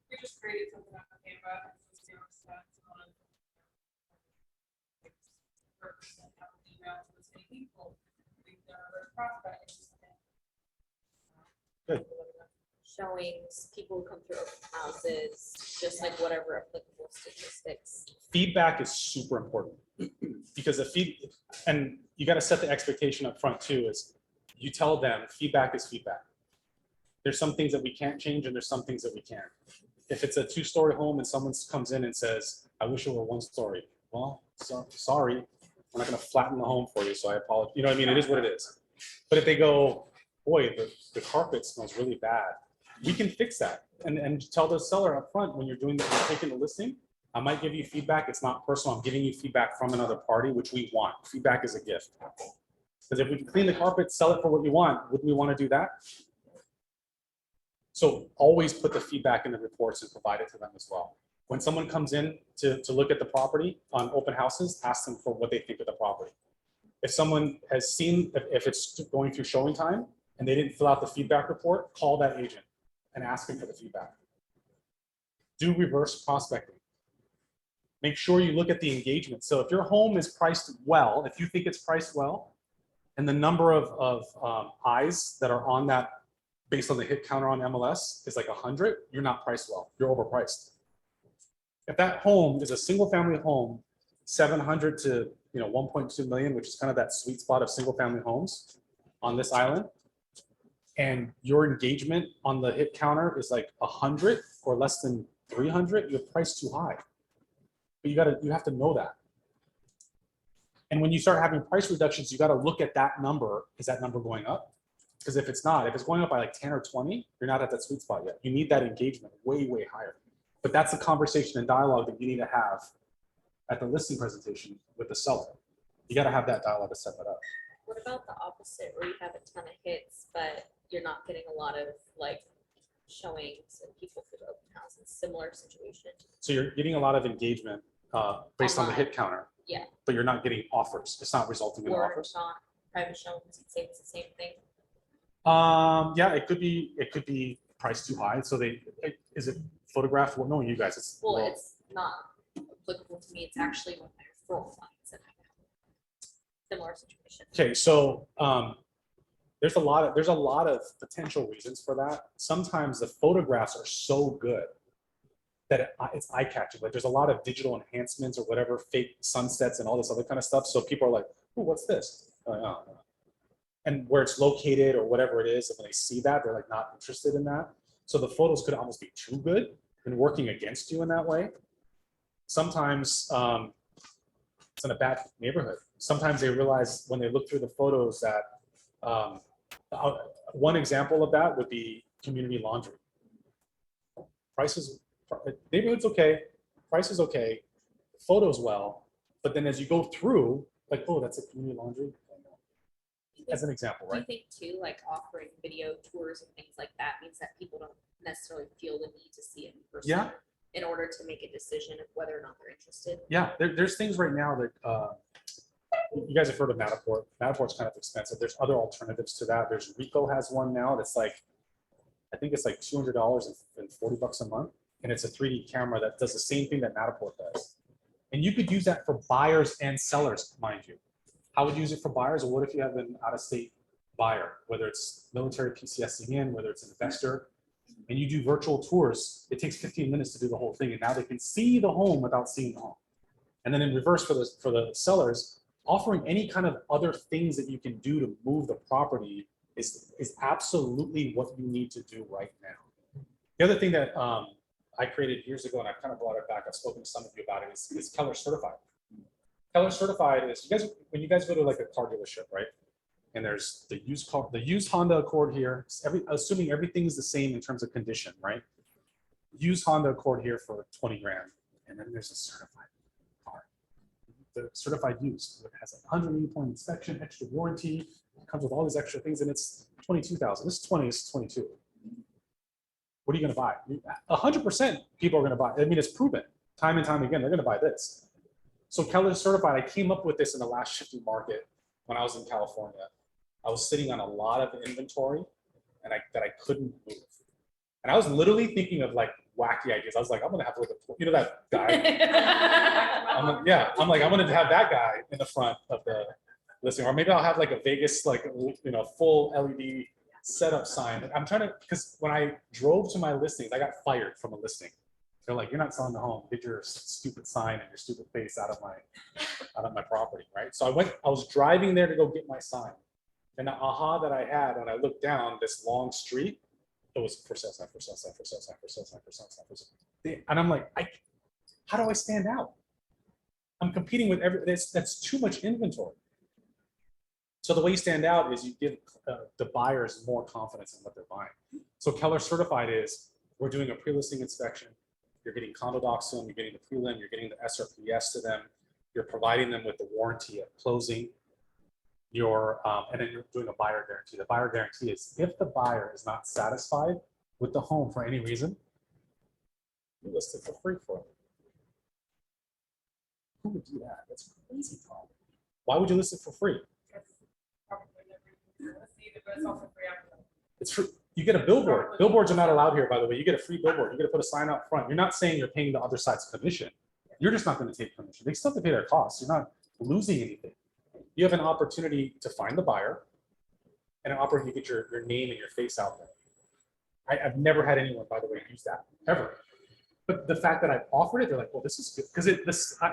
We just created something on Canva. It's zero stats on represent how many emails to as many people. We've done other prospects. Good. Showing people who come through open houses, just like whatever applicable statistics. Feedback is super important, because and you got to set the expectation up front too, is you tell them feedback is feedback. There's some things that we can't change, and there's some things that we can. If it's a 2-story home and someone comes in and says, I wish it were 1 story. Well, sorry, I'm not going to flatten the home for you, so I apologize. You know what I mean? It is what it is. But if they go, boy, the carpet smells really bad, we can fix that. And tell the seller up front, when you're taking the listing, I might give you feedback. It's not personal. I'm giving you feedback from another party, which we want. Feedback is a gift. Because if we can clean the carpet, sell it for what you want, wouldn't we want to do that? So always put the feedback in the reports and provide it to them as well. When someone comes in to look at the property on open houses, ask them for what they think of the property. If someone has seen, if it's going through showing time and they didn't fill out the feedback report, call that agent and ask him for the feedback. Do reverse prospecting. Make sure you look at the engagement. So if your home is priced well, if you think it's priced well, and the number of eyes that are on that based on the hit counter on MLS is like 100, you're not priced well. You're overpriced. If that home is a single family home, 700 to 1.2 million, which is kind of that sweet spot of single family homes on this island, and your engagement on the hit counter is like 100 or less than 300, you're priced too high. But you have to know that. And when you start having price reductions, you got to look at that number. Is that number going up? Because if it's not, if it's going up by like 10 or 20, you're not at that sweet spot yet. You need that engagement way, way higher. But that's the conversation and dialogue that you need to have at the listing presentation with the seller. You got to have that dialogue to set that up. What about the opposite, where you have a ton of hits, but you're not getting a lot of like showings and people for the open houses? Similar situation. So you're getting a lot of engagement based on the Online. hit counter. Yeah. But you're not getting offers. It's not resulting in Or offers. not private showings, you'd say it's the same thing. Yeah, it could be priced too high. So is it photographed? Well, no, you guys, it's Well, it's not applicable to me. It's actually one of my referral clients that I have. Similar situation. okay. So there's a lot of potential reasons for that. Sometimes the photographs are so good that it's eye catching. Like there's a lot of digital enhancements or whatever, fake sunsets and all this other kind of stuff. So people are like, "Ooh, what's this?" Like, oh, no. And where it's located or whatever it is, and when they see that, they're like not interested in that. So the photos could almost be too good and working against you in that way. Sometimes it's in a bad neighborhood. Sometimes they realize when they look through the photos that one example of that would be community laundry. Neighborhood's okay, price is okay, photos well, but then as you go through, like, oh, that's a community laundry. As an example, Do you right? think too, like offering video tours and things like that means that people don't necessarily feel the need to see it in person? Yeah. In order to make a decision of whether or not they're interested? Yeah, there's things right now that you guys have heard of Matterport. Matterport's kind of expensive. There's other alternatives to that. There's Ricoh has one now that's like, I think it's like $200 and $40 a month. And it's a 3D camera that does the same thing that Matterport does. And you could use that for buyers and sellers, mind you. How would you use it for buyers? Or what if you have an out-of-state buyer, whether it's military PCSing in, whether it's an investor, and you do virtual tours, it takes 15 minutes to do the whole thing. And now they can see the home without seeing the home. And then in reverse for the sellers, offering any kind of other things that you can do to move the property is absolutely what you need to do right now. The other thing that I created years ago, and I've kind of brought it back, I've spoken to some of you about it, is Keller Certified. Keller Certified is, when you guys go to like a car dealership, right? And there's the used Honda Accord here, assuming everything's the same in terms of condition, right? Used Honda Accord here for 20 grand. And then there's a certified car. The certified used, it has a 180-point inspection, extra warranty, it comes with all these extra things, and it's 22,000. This is 20, this is 22. What are you gonna buy? 100% people are gonna buy. I mean, it's proven time and time again, they're gonna buy this. So Keller Certified, I came up with this in the last shifting market when I was in California. I was sitting on a lot of inventory and that I couldn't move. And I was literally thinking of like wacky ideas. I was like, I'm gonna have like that guy. I'm gonna have that guy in the front of the listing, or maybe I'll have like a Vegas, like, full LED setup sign. I'm trying to, because when I drove to my listings, I got fired from a listing. They're like, you're not selling the home. Get your stupid sign and your stupid face out of my property, right? So I was driving there to go get my sign. And the aha that I had when I looked down this long street, it was for sale sign, for sale sign, for sale sign, for sale sign, for sale sign, for sale. And I'm like, how do I stand out? I'm competing with that's too much inventory. So the way you stand out is you give the buyers more confidence in what they're buying. So Keller Certified is, we're doing a pre-listing inspection. You're getting condo docs to them, you're getting the prelim, you're getting the SRPS to them, you're providing them with the warranty at closing, and then you're doing a buyer guarantee. The buyer guarantee is if the buyer is not satisfied with the home for any reason, you list it for free for them. Who would do that? That's crazy, Tom. Why would you list it for free? That's probably never, let's see, but it's also free after that. It's free. You get a billboard. Billboards are not allowed here, by the way. You get a free billboard. You're gonna put a sign out front. You're not saying you're paying the other side's commission. You're just not gonna take commission. They still have to pay their costs. You're not losing anything. You have an opportunity to find the buyer and an opportunity to get your name and your face out there. I've never had anyone, by the way, use that, ever. But the fact that I've offered it, they're like, well, this is good. Because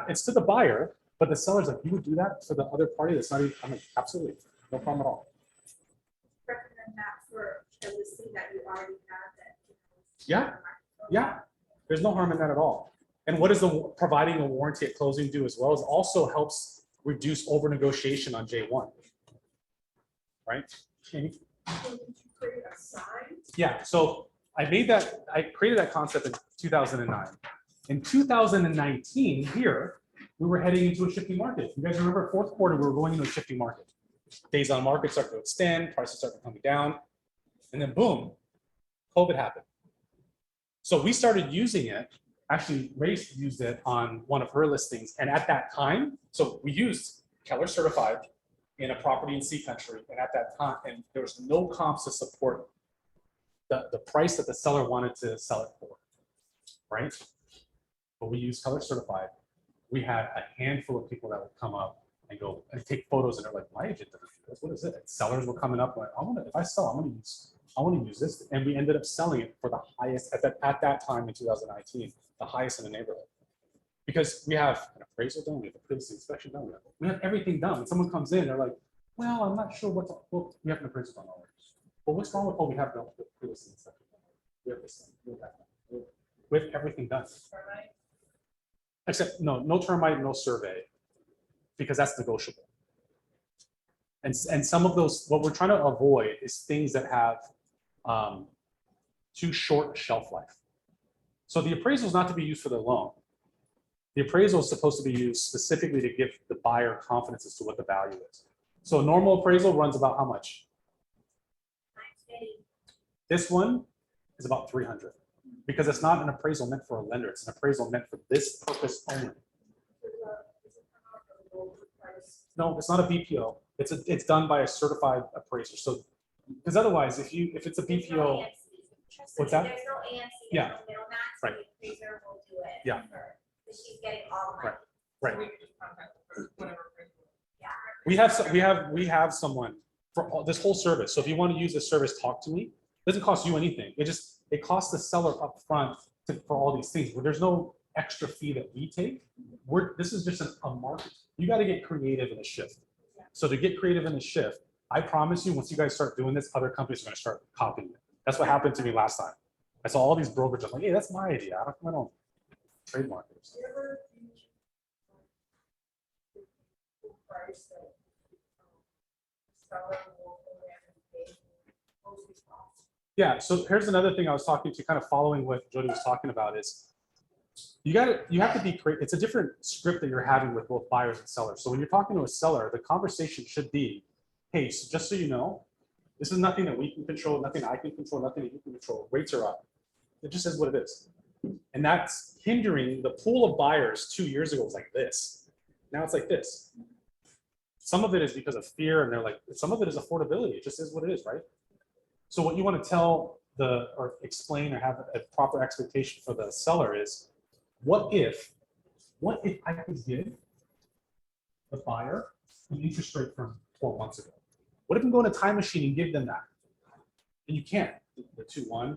it's to the buyer, but the seller's like, you would do that for the other party that's not even, I'm like, absolutely, no problem at all. Recommend that for a listing that you already have that. Yeah. Yeah, there's no harm in that at all. And what does providing a warranty at closing do as well is also helps reduce over negotiation on J1. Right? Amy? So did you create a sign? Yeah, so I created that concept in 2009. In 2019, here, we were heading into a shifting market. You guys remember fourth quarter, we were going into a shifting market. Days on market start to extend, prices start coming down, and then boom, COVID happened. So we started using it. Actually, Race used it on one of her listings. And at that time, so we used Keller Certified in a property in Sea Country. And at that time, and there was no comps to support the price that the seller wanted to sell it for, right? But we used Keller Certified. We had a handful of people that would come up and go and take photos, and they're like, my agent doesn't do this. What is it? And sellers were coming up like, if I sell, I want to use this. And we ended up selling it for the highest at that time in 2019, the highest in the neighborhood. Because we have an appraisal done, we have a pre-listing inspection done, we have everything done. When someone comes in, they're like, well, I'm not sure what to, well, we have an appraisal done already. Well, what's wrong with, we have the pre-listing inspection. We have this, we have that. We have everything done. Termite? Except, no termite, no survey, because that's negotiable. And some of those, what we're trying to avoid is things that have too short a shelf life. So the appraisal is not to be used for the loan. The appraisal is supposed to be used specifically to give the buyer confidence as to what the value is. So a normal appraisal runs about how much? This one is about 300, because it's not an appraisal meant for a lender. It's an appraisal meant for this purpose only. No, it's not a BPO. It's done by a certified appraiser. So, because otherwise, if it's a BPO, what's that? There's no AMC, Yeah. there's no middleman, so Right. the appraiser will do it. Yeah. Because she's getting all the money. Right. So we could just contact whatever. We have someone for this whole service. So if you want to use this service, talk to me. It doesn't cost you anything. It costs the seller up front for all these things. Where there's no extra fee that we take. This is just a market. You got to get creative in a shift. So to get creative in a shift, I promise you, once you guys start doing this, other companies are going to start copying it. That's what happened to me last time. I saw all these brokers. I'm like, hey, that's my idea. I don't trademark it. Do you ever use full price that seller will go in and pay closing costs? Yeah, so here's another thing I was talking to, kind of following what Jody was talking about is you have to be creative. It's a different script that you're having with both buyers and sellers. So when you're talking to a seller, the conversation should be, hey, so just so you know, this is nothing that we can control, nothing I can control, nothing that you can control. Rates are up. It just is what it is. And that's hindering the pool of buyers 2 years ago was like this. Now it's like this. Some of it is because of fear, and they're like, some of it is affordability. It just is what it is, right? So what you want to tell or explain or have a proper expectation for the seller is, what if I could give the buyer an interest rate from 12 months ago? What if I can go in a time machine and give them that? And you can't. The 2-1,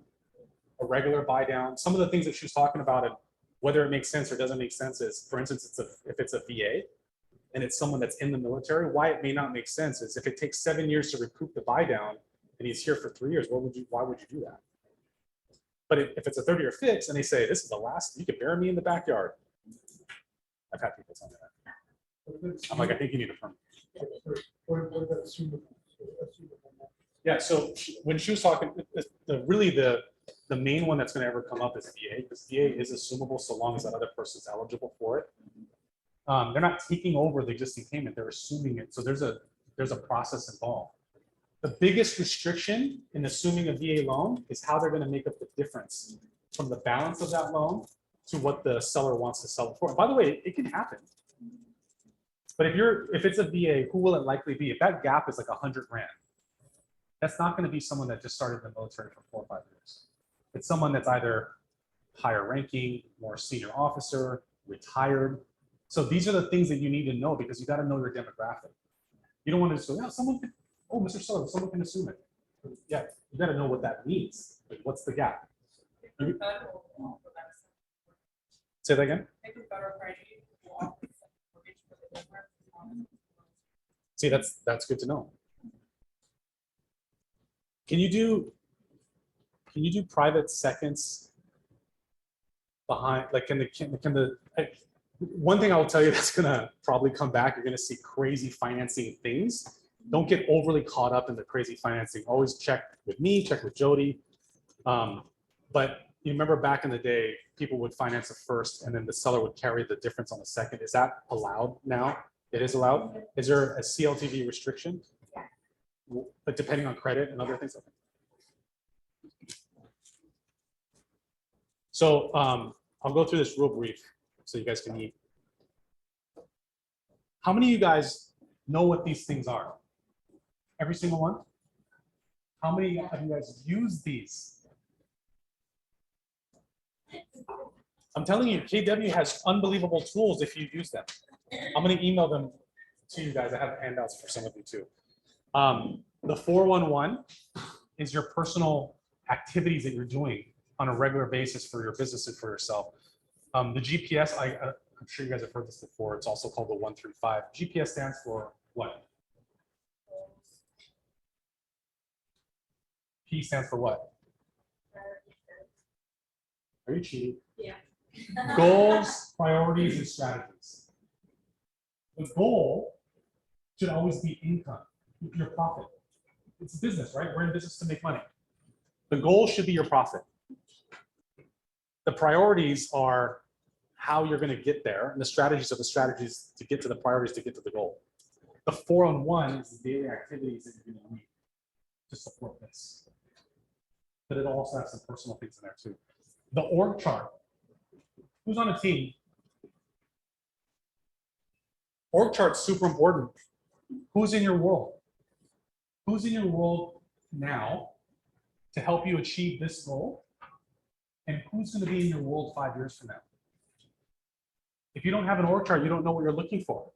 a regular buy down. Some of the things that she was talking about, and whether it makes sense or doesn't make sense is, for instance, if it's a VA and it's someone that's in the military, why it may not make sense is if it takes 7 years to recoup the buy down and he's here for 3 years, why would you do that? But if it's a 30-year fix and they say, this is the last, you could bury me in the backyard. I've had people tell me that. I'm like, I think you need a permit. What about assumable? Yeah, so when she was talking, the main one that's gonna ever come up is VA, because VA is assumable so long as that other person's eligible for it. They're not taking over the existing payment, they're assuming it. So there's a process involved. The biggest restriction in assuming a VA loan is how they're gonna make up the difference from the balance of that loan to what the seller wants to sell it for. And by the way, it can happen. But if it's a VA, who will it likely be? If that gap is like 100 grand, that's not going to be someone that just started in the military for 4 or 5 years. It's someone that's either higher ranking, more senior officer, retired. So these are the things that you need to know because you got to know your demographic. You don't want to just go, yeah, someone can, oh, Mr. So, someone can assume it. Yeah, you got to know what that means. Like, what's the gap? Say that again. See, that's good to know. Can you do private seconds behind, like, can the one thing I will tell you that's gonna probably come back, you're gonna see crazy financing things. Don't get overly caught up in the crazy financing. Always check with me, check with Jody. But you remember back in the day, people would finance the first and then the seller would carry the difference on the second. Is that allowed now? It is allowed? Is there a CLTV restriction? But depending on credit and other things? So I'll go through this real brief so you guys can eat. How many of you guys know what these things are? Every single one? How many of you guys use these? I'm telling you, KW has unbelievable tools if you use them. I'm going to email them to you guys. I have handouts for some of you too. The 411 is your personal activities that you're doing on a regular basis for your business and for yourself. The GPS, I'm sure you guys have heard this before. It's also called the 135. GPS stands for what? P stands for what? Are you cheating? Yeah. Goals, priorities, and strategies. The goal should always be income, your profit. It's a business, right? We're in business to make money. The goal should be your profit. The priorities are how you're going to get there, and the strategies are the strategies to get to the priorities to get to the goal. The 4-on-1 is the daily activities that you're going to need to support this. But it also has some personal things in there too. The org chart. Who's on a team? Org chart's super important. Who's in your world? Who's in your world now to help you achieve this goal? And who's going to be in your world 5 years from now? If you don't have an org chart, you don't know what you're looking for.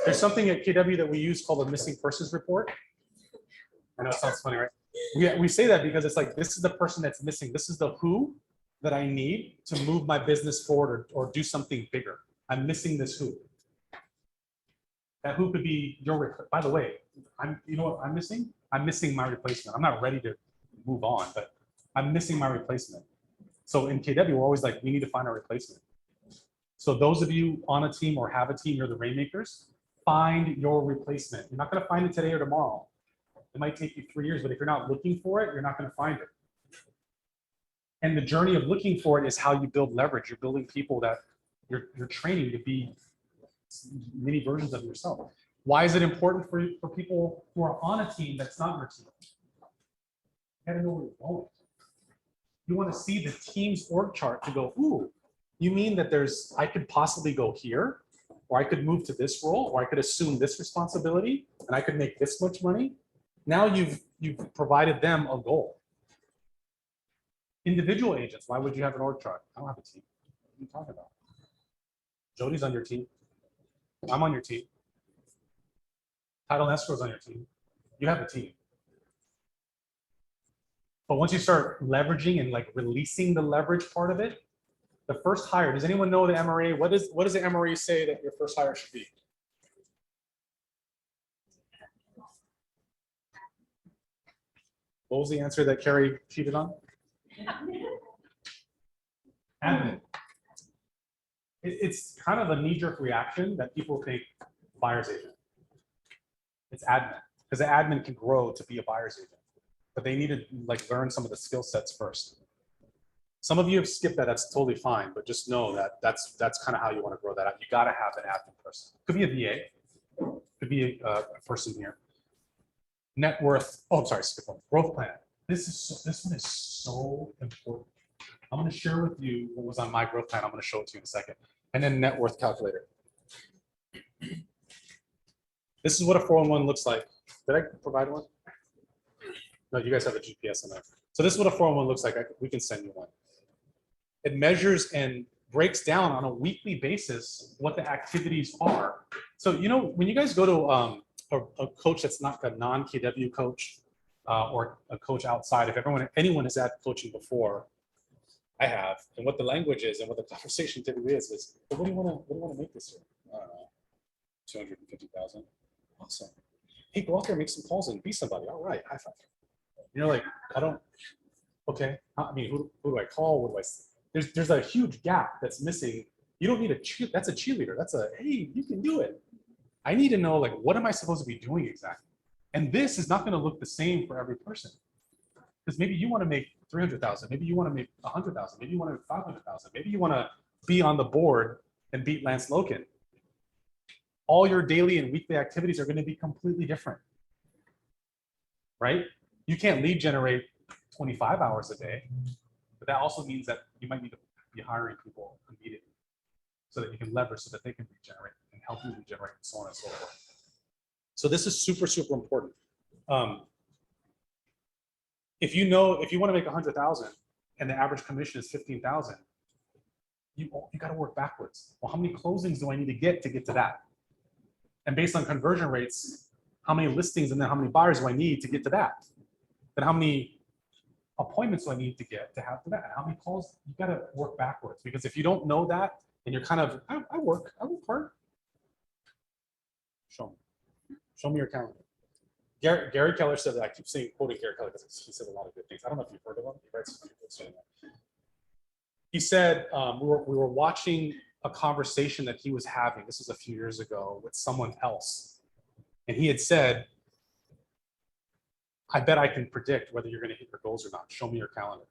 There's something at KW that we use called a missing persons report. I know it sounds funny, right? We say that because it's like, this is the person that's missing. This is the who that I need to move my business forward or do something bigger. I'm missing this who. That who could be your, by the way, you know what I'm missing? I'm missing my replacement. I'm not ready to move on, but I'm missing my replacement. So in KW, we're always like, we need to find a replacement. So those of you on a team or have a team, you're the rainmakers, find your replacement. You're not gonna find it today or tomorrow. It might take you 3 years, but if you're not looking for it, you're not gonna find it. And the journey of looking for it is how you build leverage. You're building people that you're training to be mini versions of yourself. Why is it important for people who are on a team that's not your team? You gotta know where you're going. You want to see the team's org chart to go, ooh, you mean that I could possibly go here, or I could move to this role, or I could assume this responsibility, and I could make this much money. Now you've provided them a goal. Individual agents, why would you have an org chart? I don't have a team. What are you talking about? Jody's on your team. I'm on your team. Title and escrow's on your team. You have a team. But once you start leveraging and like releasing the leverage part of it, the first hire, does anyone know the MRA? What does the MRA say that your first hire should be? What was the answer that Carrie cheated on? Admin. It's kind of a knee-jerk reaction that people think buyer's agent. It's admin, because the admin can grow to be a buyer's agent, but they need to like learn some of the skill sets first. Some of you have skipped that, that's totally fine, but just know that that's kind of how you want to grow that out. You got to have an admin person. Could be a VA, could be a person here. Net worth, oh, I'm sorry, skip one. Growth plan. This one is so important. I'm going to share with you what was on my growth plan. I'm going to show it to you in a second. And then net worth calculator. This is what a 411 looks like. Did I provide one? No, you guys have a GPS in there. So this is what a 411 looks like. We can send you one. It measures and breaks down on a weekly basis what the activities are. So, you know, when you guys go to a coach that's not a non-KW coach or a coach outside, if anyone has had coaching before, I have, and what the language is and what the conversation typically is well, what do you want to make this year? I don't know, 250,000. Awesome. Hey, go out there, make some calls and be somebody. All right, high five. You're like, I don't. Okay, I mean, who do I call? What do I? There's a huge gap that's missing. You don't need that's a cheerleader. That's a, hey, you can do it. I need to know, like, what am I supposed to be doing exactly? And this is not going to look the same for every person. Because maybe you want to make 300,000, maybe you want to make 100,000, maybe you want to make 500,000, maybe you want to be on the board and beat Lance Loken. All your daily and weekly activities are going to be completely different, right? You can't lead generate 25 hours a day, but that also means that you might need to be hiring people immediately so that you can leverage so that they can regenerate and help you regenerate and so on and so forth. So this is super, super important. If you want to make 100,000 and the average commission is 15,000, you got to work backwards. Well, how many closings do I need to get to that? And based on conversion rates, how many listings and then how many buyers do I need to get to that? Then how many appointments do I need to get to have to that? And how many calls? You got to work backwards, because if you don't know that and you're kind of, I work hard. Show me your calendar. Gary Keller said that. I keep saying quoting Gary Keller because he said a lot of good things. I don't know if you've heard of him. He writes some good books. He said we were watching a conversation that he was having. This was a few years ago with someone else, and he had said, "I bet I can predict whether you're going to hit your goals or not. Show me your calendar."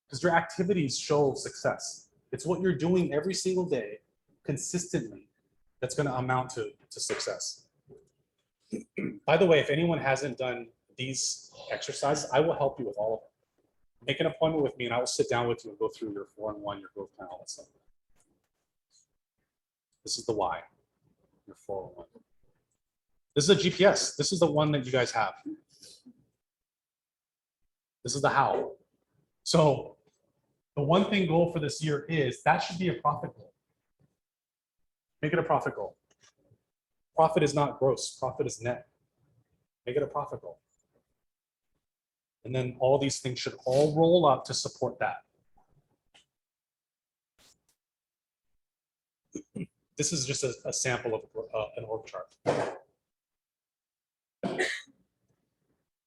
Because your activities show success. It's what you're doing every single day, consistently, that's going to amount to success. By the way, if anyone hasn't done these exercises, I will help you with all of them. Make an appointment with me and I will sit down with you and go through your 4-in-1, your growth plan, all that stuff. This is the why, your 401. This is a GPS. This is the one that you guys have. This is the how. So the one thing goal for this year is that should be a profit goal. Make it a profit goal. Profit is not gross, profit is net. Make it a profit goal. And then all these things should all roll up to support that. This is just a sample of an org chart.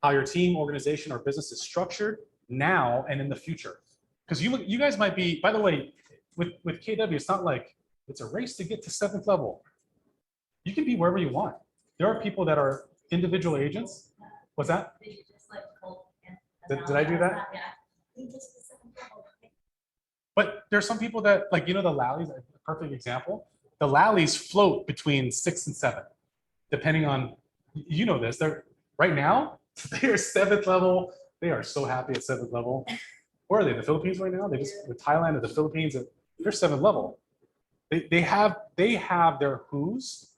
How your team, organization, or business is structured now and in the future. Because you guys might be, by the way, with KW, it's not like it's a race to get to 7th level. You can be wherever you want. There are people that are individual agents. What's that? Did I do that? Yeah. But there's some people that, like, you know, the Lallies, a perfect example. The Lallies float between 6 and 7, depending on, you know this, they're right now, they are 7th level. They are so happy at 7th level. Where are they? The Philippines right now? They just, with Thailand and the Philippines, they're 7th level. They have their who's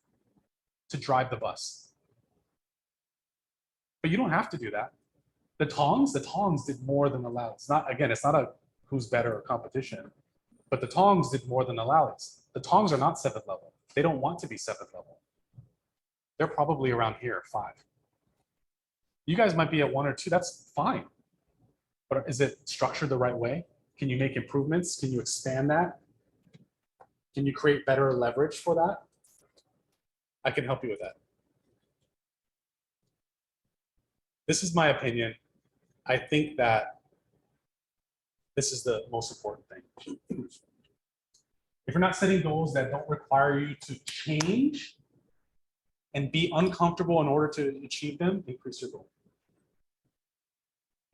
to drive the bus. But you don't have to do that. The Tongs did more than the Lallies. It's not a who's better competition, but the Tongs did more than the Lallies. The Tongs are not 7th level. They don't want to be 7th level. They're probably around here, 5. You guys might be at 1 or 2, that's fine. But is it structured the right way? Can you make improvements? Can you expand that? Can you create better leverage for that? I can help you with that. This is my opinion. I think that this is the most important thing. If you're not setting goals that don't require you to change and be uncomfortable in order to achieve them, increase your goal.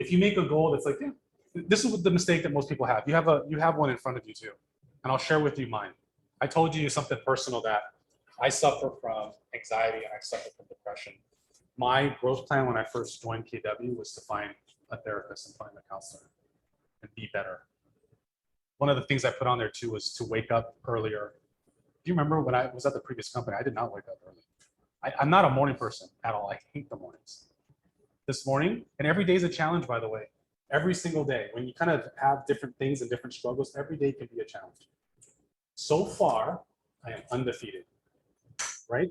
If you make a goal that's like, yeah, this is the mistake that most people have. You have one in front of you too, and I'll share with you mine. I told you something personal that I suffer from anxiety and I suffer from depression. My growth plan when I first joined KW was to find a therapist and find a counselor and be better. One of the things I put on there too was to wake up earlier. Do you remember when I was at the previous company? I did not wake up early. I'm not a morning person at all. I hate the mornings. This morning, and every day is a challenge, by the way. Every single day, when you kind of have different things and different struggles, every day can be a challenge. So far, I am undefeated, right?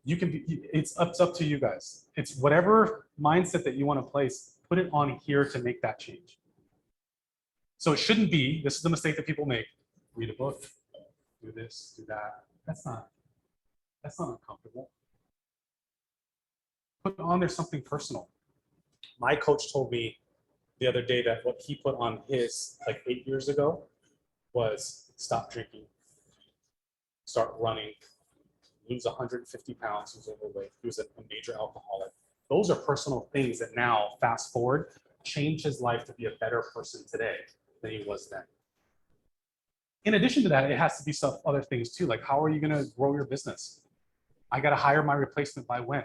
You can be, it's up to you guys. It's whatever mindset that you want to place, put it on here to make that change. So it shouldn't be, this is the mistake that people make, read a book, do this, do that. That's not uncomfortable. Put on there something personal. My coach told me the other day that what he put on his like 8 years ago was stop drinking, start running, lose 150 pounds, he was overweight, he was a major alcoholic. Those are personal things that now, fast forward, change his life to be a better person today than he was then. In addition to that, it has to be stuff, other things too, like how are you gonna grow your business? I gotta hire my replacement by when?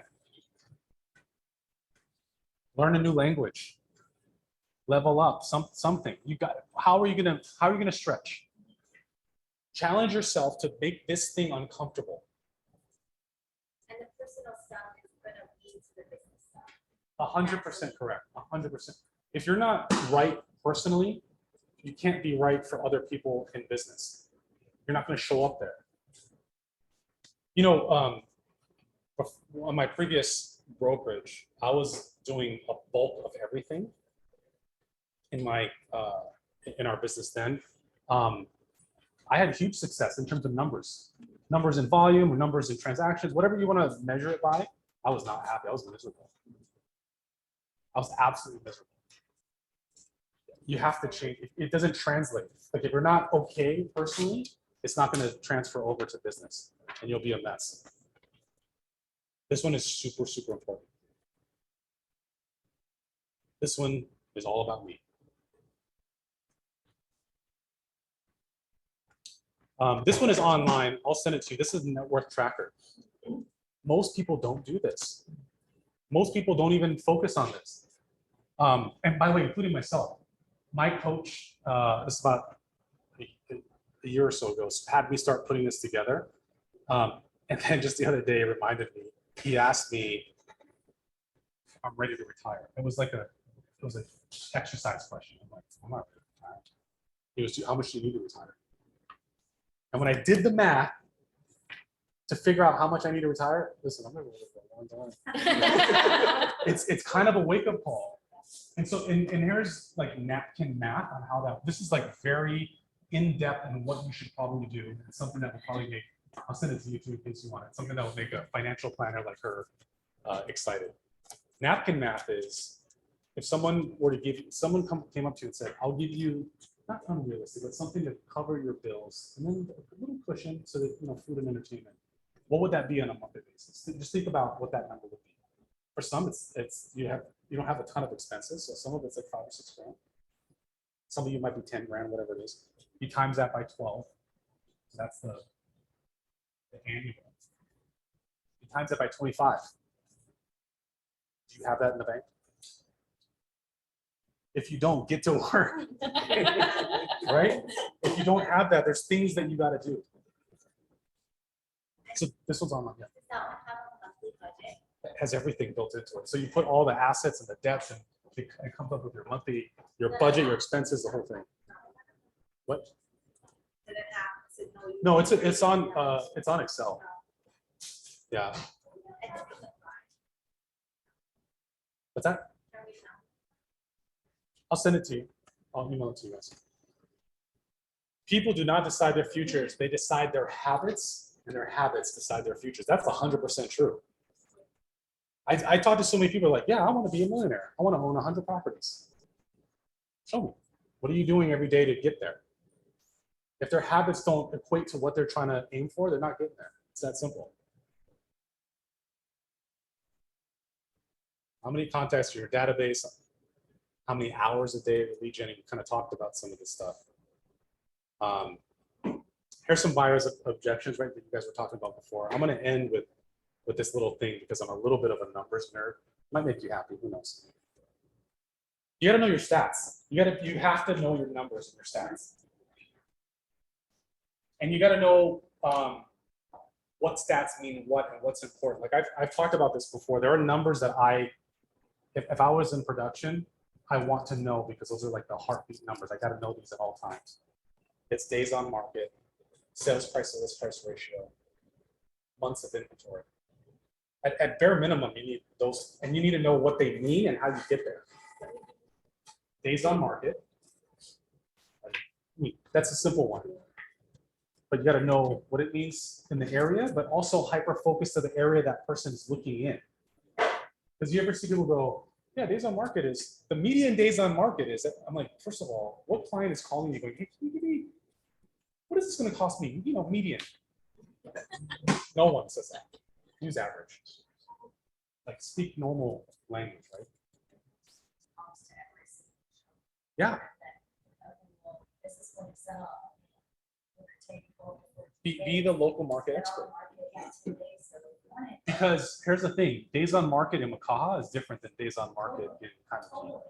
Learn a new language, level up, something. You got, how are you gonna stretch? Challenge yourself to make this thing uncomfortable. And the personal stuff is gonna lead to the business stuff. 100% correct, 100%. If you're not right personally, you can't be right for other people in business. You're not gonna show up there. You know, on my previous brokerage, I was doing a bulk of everything in my in our business then. I had huge success in terms of numbers in volume, or numbers in transactions, whatever you want to measure it by. I was not happy. I was miserable. I was absolutely miserable. You have to change. It doesn't translate. Like if you're not okay personally, it's not going to transfer over to business, and you'll be a mess. This one is super, super important. This one is all about me. This one is online. I'll send it to you. This is net worth tracker. Most people don't do this. Most people don't even focus on this. And by the way, including myself, my coach, this is about a year or so ago, had me start putting this together. And then just the other day, it reminded me, he asked me, I'm ready to retire. It was an exercise question. I'm like, I'm not ready to retire. He was, how much do you need to retire? And when I did the math to figure out how much I need to retire, listen, I'm gonna live for a long time. It's kind of a wake-up call. And so, and here's like napkin math on how that, this is like very in-depth in what you should probably do. It's something that will probably make, I'll send it to you too in case you want it, something that will make a financial planner like her excited. Napkin math is, if someone were to give you, someone came up to you and said, I'll give you, not unrealistic, but something to cover your bills, and then a little cushion so that, you know, food and entertainment. What would that be on a monthly basis? Just think about what that number would be. For some, it's you don't have a ton of expenses, so some of it's like 5 or 6 grand. Some of you might be 10 grand, whatever it is. You times that by 12. So that's the annual. You times that by 25. Do you have that in the bank? If you don't, get to work. Right? If you don't have that, there's things that you got to do. So this one's online. Yeah. Does that one have a monthly budget? It has everything built into it. So you put all the assets and the debts, and it comes up with your monthly, your budget, your expenses, the whole thing. What? Did it have, does it know you- No, it's on Excel. Yeah. What's that? I'll send it to you. I'll email it to you guys. People do not decide their futures. They decide their habits, and their habits decide their futures. That's 100% true. I talk to so many people like, yeah, I want to be a millionaire. I want to own 100 properties. Show me. What are you doing every day to get there? If their habits don't equate to what they're trying to aim for, they're not getting there. It's that simple. How many contacts are your database? How many hours a day of lead gen? We kind of talked about some of this stuff. Here's some buyer's objections, right, that you guys were talking about before. I'm going to end with this little thing because I'm a little bit of a numbers nerd. Might make you happy. Who knows? You got to know your stats. You have to know your numbers and your stats. And you got to know what stats mean what and what's important. Like I've talked about this before. There are numbers that if I was in production, I want to know because those are like the heartbeat numbers. I got to know these at all times. It's days on market, sales price to list price ratio, months of inventory. At bare minimum, you need those, and you need to know what they mean and how you get there. Days on market. That's a simple one. But you got to know what it means in the area, but also hyper focus to the area that person is looking in. Because you ever see people go, yeah, days on market is, the median days on market is, I'm like, first of all, what client is calling you going, hey, can you give me, what is this going to cost me? You know, median. No one says that. Use average. Like speak normal language, right? Yeah. Be the local market expert. Because here's the thing, days on market in Makaha is different than days on market in kind of.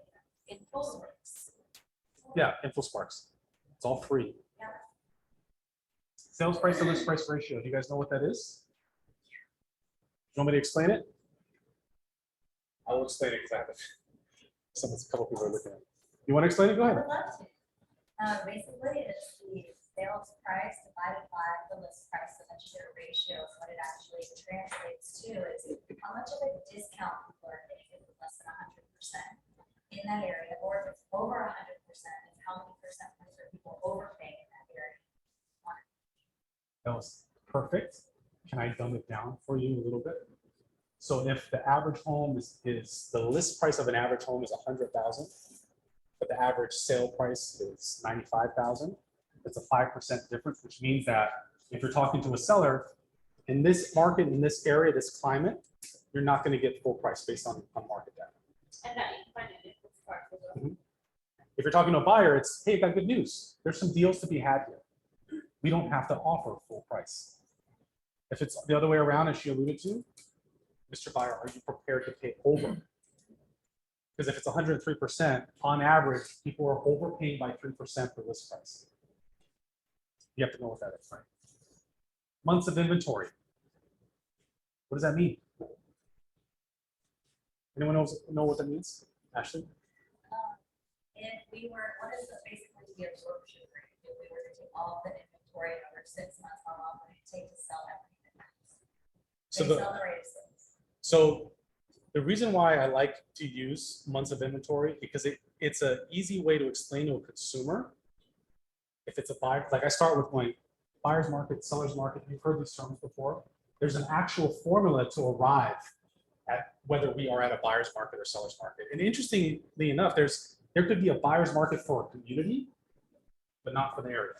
Yeah, InfoSparks. It's all free. Sales price to list price ratio. Do you guys know what that is? You want me to explain it? I will explain it because I have a couple people are looking at it. You want to explain it? Go I ahead. would love to. Basically, it's the sales price divided by the list price, so that's your ratio. What it actually translates to is how much of a discount people are getting if it's less than 100% in that area, or if it's over 100%, is how many percent are people overpaying in that area. That was perfect. Can I dumb it down for you a little bit? So if the average home is the list price of an average home is 100,000, but the average sale price is 95,000, it's a 5% difference, which means that if you're talking to a seller in this market, in this area, this climate, you're not going to get full price based on market data. And that you find it in this part as well. If you're talking to a buyer, it's, hey, got good news. There's some deals to be had here. We don't have to offer full price. If it's the other way around, as she alluded to, Mr. Buyer, are you prepared to pay over? Because if it's 103%, on average, people are overpaying by 3% for list price. You have to know what that is, right? Months of inventory. What does that mean? Anyone know what that means? Ashley? If we were, what is basically the absorption rate? If we were to take all the inventory over 6 months, how long would it take to sell everything? So Sell the rate of sales. So the reason why I like to use months of inventory, because it's an easy way to explain to a consumer. If it's a buyer, like I start with going buyer's market, seller's market, you've heard these terms before. There's an actual formula to arrive at whether we are at a buyer's market or seller's market. And interestingly enough, there could be a buyer's market for a community, but not for the area.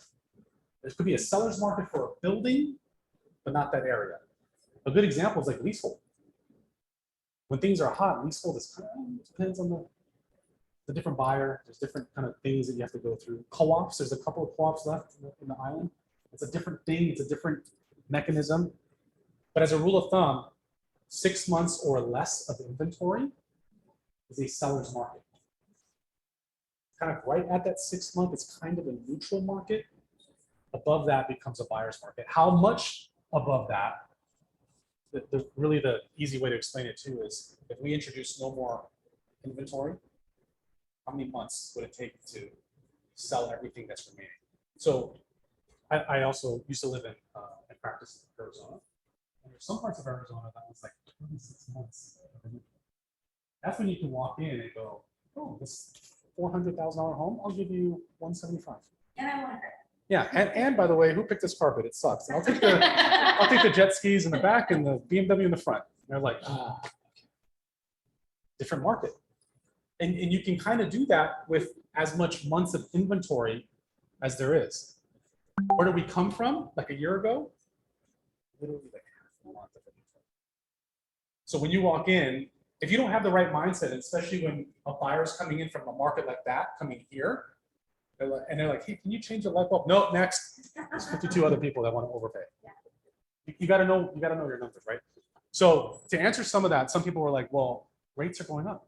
There could be a seller's market for a building, but not that area. A good example is like leasehold. When things are hot, leasehold is kind of, depends on the different buyer. There's different kind of things that you have to go through. Co-ops, there's a couple of co-ops left in the island. It's a different thing. It's a different mechanism. But as a rule of thumb, 6 months or less of inventory is a seller's market. Kind of right at that 6 month, it's kind of a neutral market. Above that becomes a buyer's market. How much above that? Really the easy way to explain it too is if we introduce no more inventory, how many months would it take to sell everything that's remaining? So I also used to live in practice in Arizona. And there's some parts of Arizona that was like 26 months. That's when you can walk in and go, oh, this $400,000 home, I'll give you $175. And I want her. Yeah, and by the way, who picked this carpet? It sucks. I'll take the jet skis in the back and the BMW in the front. And they're like, different market. And you can kind of do that with as much months of inventory as there is. Where do we come from? Like a year ago? Literally like half a month of inventory. So when you walk in, if you don't have the right mindset, and especially when a buyer's coming in from a market like that, coming here, and they're like, hey, can you change the light bulb? No, next. There's 52 other people that want to overpay. You got to know your numbers, right? So to answer some of that, some people were like, well, rates are going up.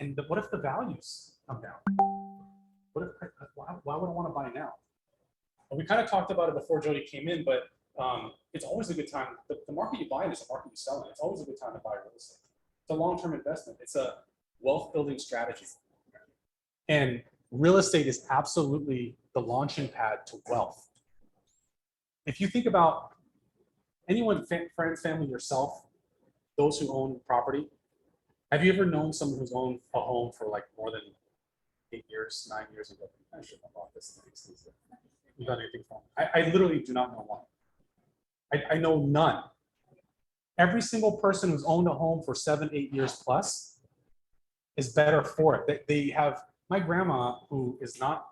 And what if the values come down? Why would I want to buy now? And we kind of talked about it before Jody came in, but it's always a good time. The market you buy in is the market you sell in. It's always a good time to buy real estate. It's a long-term investment. It's a wealth building strategy. And real estate is absolutely the launching pad to wealth. If you think about anyone, friends, family, yourself, those who own property, have you ever known someone who's owned a home for like more than 8 years, 9 years ago? I should have bought this. You done anything for them? I literally do not know one. I know none. Every single person who's owned a home for 7, 8 years plus is better for it. They have, my grandma, who is not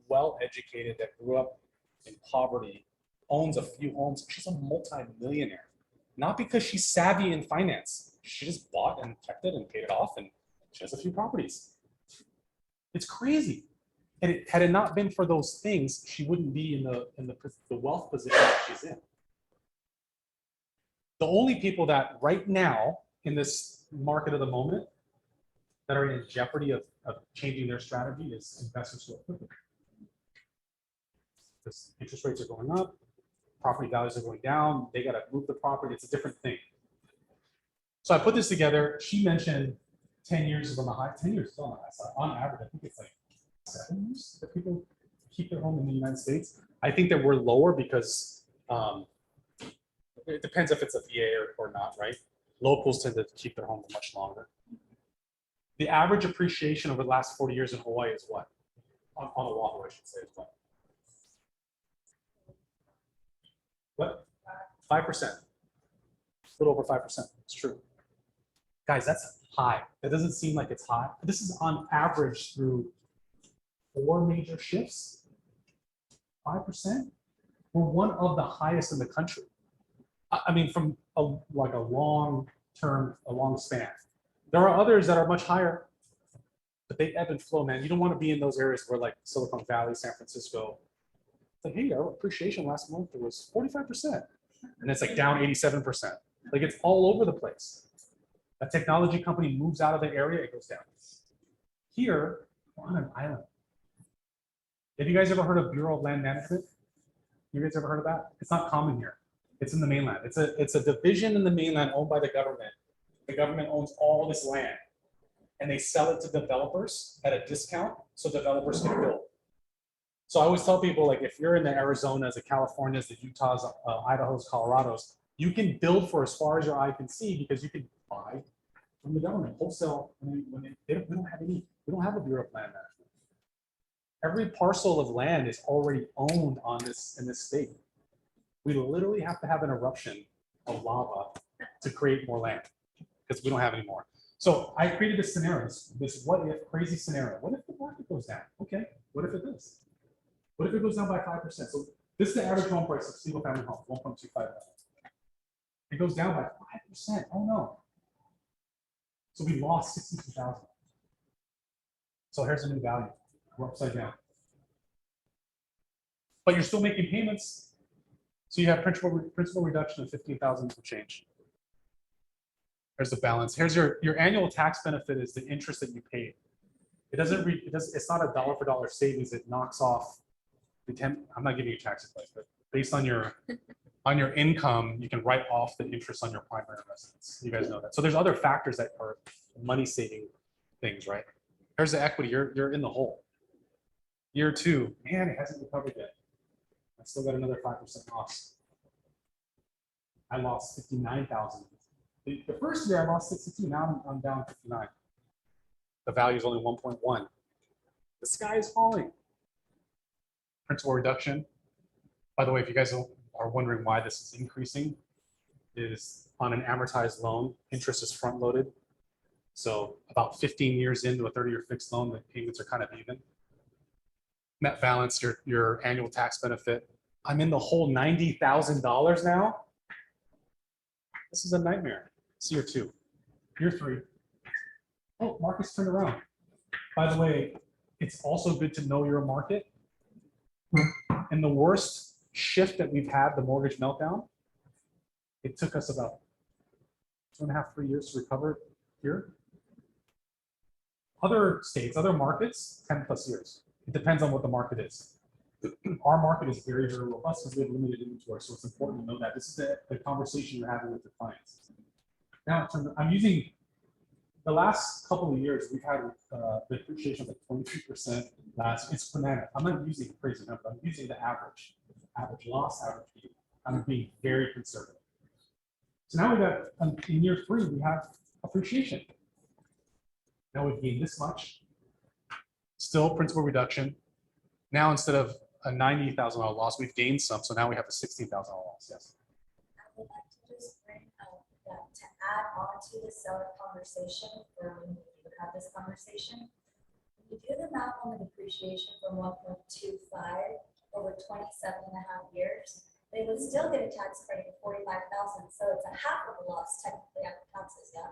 well educated, that grew up in poverty, owns a few homes. She's a multi-millionaire. Not because she's savvy in finance. She just bought and kept it and paid it off, and she has a few properties. It's crazy. And had it not been for those things, she wouldn't be in the wealth position that she's in. The only people that right now in this market of the moment that are in jeopardy of changing their strategy is investors who are flipping. Because interest rates are going up, property values are going down, they got to move the property, it's a different thing. So I put this together. She mentioned 10 years is on the high, 10 years is on the high side. On average, I think it's like 7 years that people keep their home in the United States. I think that we're lower because it depends if it's a VA or not, right? Locals tend to keep their home for much longer. The average appreciation over the last 40 years in Hawaii is what? On Oahu, I should say, is what? What? 5%. A little over 5%. It's true. Guys, that's high. That doesn't seem like it's high. This is on average through 4 major shifts. 5%. We're one of the highest in the country. I mean, from a long span. There are others that are much higher, but they ebb and flow, man. You don't want to be in those areas where like Silicon Valley, San Francisco. It's like, hey, our appreciation last month was 45%. And it's like down 87%. Like it's all over the place. A technology company moves out of the area, it goes down. Here, we're on an island. Have you guys ever heard of Bureau of Land Management? You guys ever heard of that? It's not common here. It's in the mainland. It's a division in the mainland owned by the government. The government owns all this land, and they sell it to developers at a discount so developers can build. So I always tell people, like, if you're in the Arizonas, the Californias, the Utahs, Idahos, Colorados, you can build for as far as your eye can see because you can buy from the government wholesale. We don't have a Bureau of Land Management. Every parcel of land is already owned in this state. We literally have to have an eruption of lava to create more land because we don't have any more. So I created this scenario, this what if crazy scenario. What if the market goes down? Okay, what if it does? What if it goes down by 5%? So this is the average home price of single family home, 1.25 million. It goes down by 5%. Oh no. So we lost 62,000. So here's a new value. We're upside down. But you're still making payments. So you have principal reduction of 15,000 for change. Here's the balance. Here's your annual tax benefit is the interest that you paid. It's not a dollar for dollar savings. It knocks off I'm not giving you tax advice, but based on your income, you can write off the interest on your primary residence. You guys know that. So there's other factors that are money saving things, right? Here's the equity. You're in the hole. Year 2, man, it hasn't recovered yet. I still got another 5% loss. I lost 59,000. The first year I lost 62. Now I'm down 59. The value is only 1.1. The sky is falling. Principal reduction. By the way, if you guys are wondering why this is increasing, is on an amortized loan, interest is front loaded. So about 15 years into a 30-year fixed loan, the payments are kind of even. Net balance, your annual tax benefit. I'm in the whole $90,000 now. This is a nightmare. It's year 2. Year 3. Oh, market's turned around. By the way, it's also good to know your market. And the worst shift that we've had, the mortgage meltdown, it took us about 2.5, 3 years to recover here. Other states, other markets, 10+ years. It depends on what the market is. our market is very, very robust because we have limited inventory. So it's important to know that this is the conversation you're having with the clients. Now, in terms of- I'm using the last couple of years, we've had the appreciation of like 23% last. It's banana. I'm not using crazy numbers. I'm using the average loss, average gain. I'm being very conservative. So now we got in year 3, we have appreciation. Now we've gained this much. Still principal reduction. Now instead of a $90,000 loss, we've gained some. So now we have a $16,000 loss. Yes. I would like to just bring out that to add on to the seller conversation, or when we would have this conversation, when you do the math on the depreciation from 1.25 over 27.5 years, they would still get a tax credit of 45,000. So it's a half of the loss technically after taxes, yeah.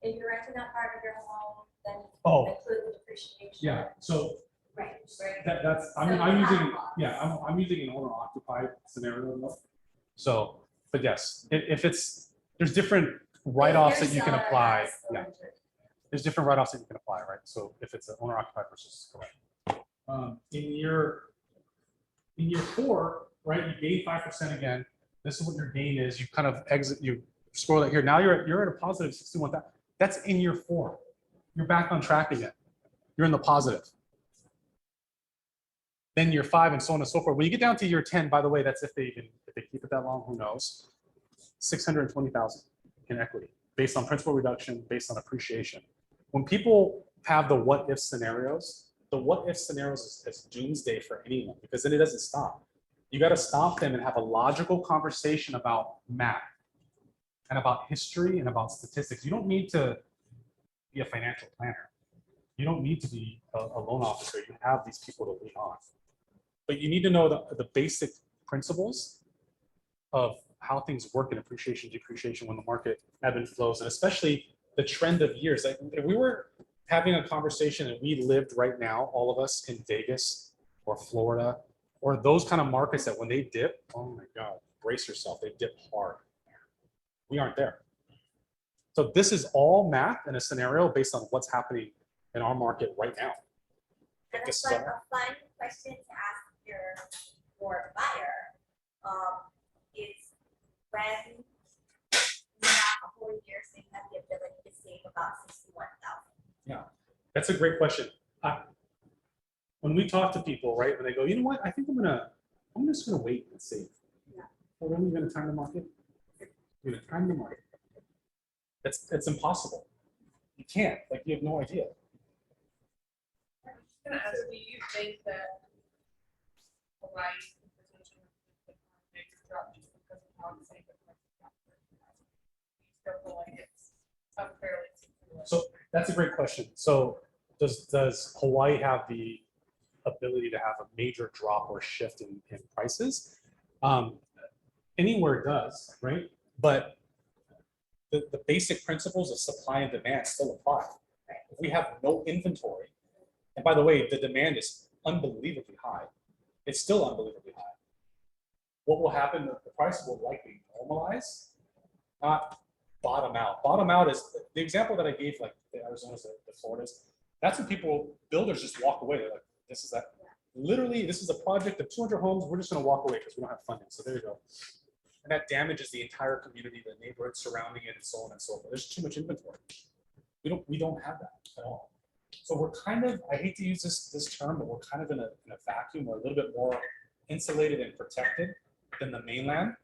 If you're renting that part of your home, then you Oh. can include the depreciation. Yeah. So Right, right. that's So I'm you using have lots. I'm using an owner occupied scenario though. So, but yes, if it's there's different write-offs that you can apply. Yeah, there's different write-offs that you can apply, right? So if it's an owner occupied versus correct. In year 4, right, you gain 5% again. This is what your gain is. You kind of exit. You scroll that here. Now you're at a positive 61,000. That's in year 4. You're back on track again. You're in the positive. Then year 5 and so on and so forth. When you get down to year 10, by the way, that's if they keep it that long, who knows? 620,000 in equity based on principal reduction, based on appreciation. When people have the what if scenarios, the what if scenarios is doomsday for anyone because then it doesn't stop. You got to stop them and have a logical conversation about math and about history and about statistics. You don't need to be a financial planner. You don't need to be a loan officer. You have these people to lean on. But you need to know the basic principles of how things work in appreciation, depreciation when the market ebb and flows, and especially the trend of years. Like if we were having a conversation and we lived right now, all of us in Vegas or Florida or those kind of markets that when they dip, oh my God, brace yourself, they dip hard. We aren't there. So this is all math in a scenario based on what's happening in our market right now. And This it's is like a fun question to ask your buyer is when you have a whole year, so you have the ability to save about 61,000. That's a great question. When we talk to people, right, when they go, you know what, I think I'm just gonna wait and save. Yeah. Well, when are you gonna time the market? You're gonna time the market. It's impossible. You can't, like you have no idea. I'm just gonna ask, do you think that Hawaii could potentially have a bigger drop just because of how insane the price of copper is? Do you still feel like it's unfairly situated? So that's a great question. So does Hawaii have the ability to have a major drop or shift in prices? Anywhere does, right? But the basic principles of supply and demand still apply. If we have no inventory, and by the way, the demand is unbelievably high. It's still unbelievably high. What will happen? The price will likely normalize, not bottom out. Bottom out is the example that I gave, like the Arizonas, the Floridas. That's when builders just walk away. They're like, this is that. Literally, this is a project of 200 homes. We're just going to walk away because we don't have funding. So there you go. And that damages the entire community, the neighborhood surrounding it, and so on and so forth. There's too much inventory. We don't have that at all. So we're kind of, I hate to use this term, but we're kind of in a vacuum. We're a little bit more insulated and protected than the mainland.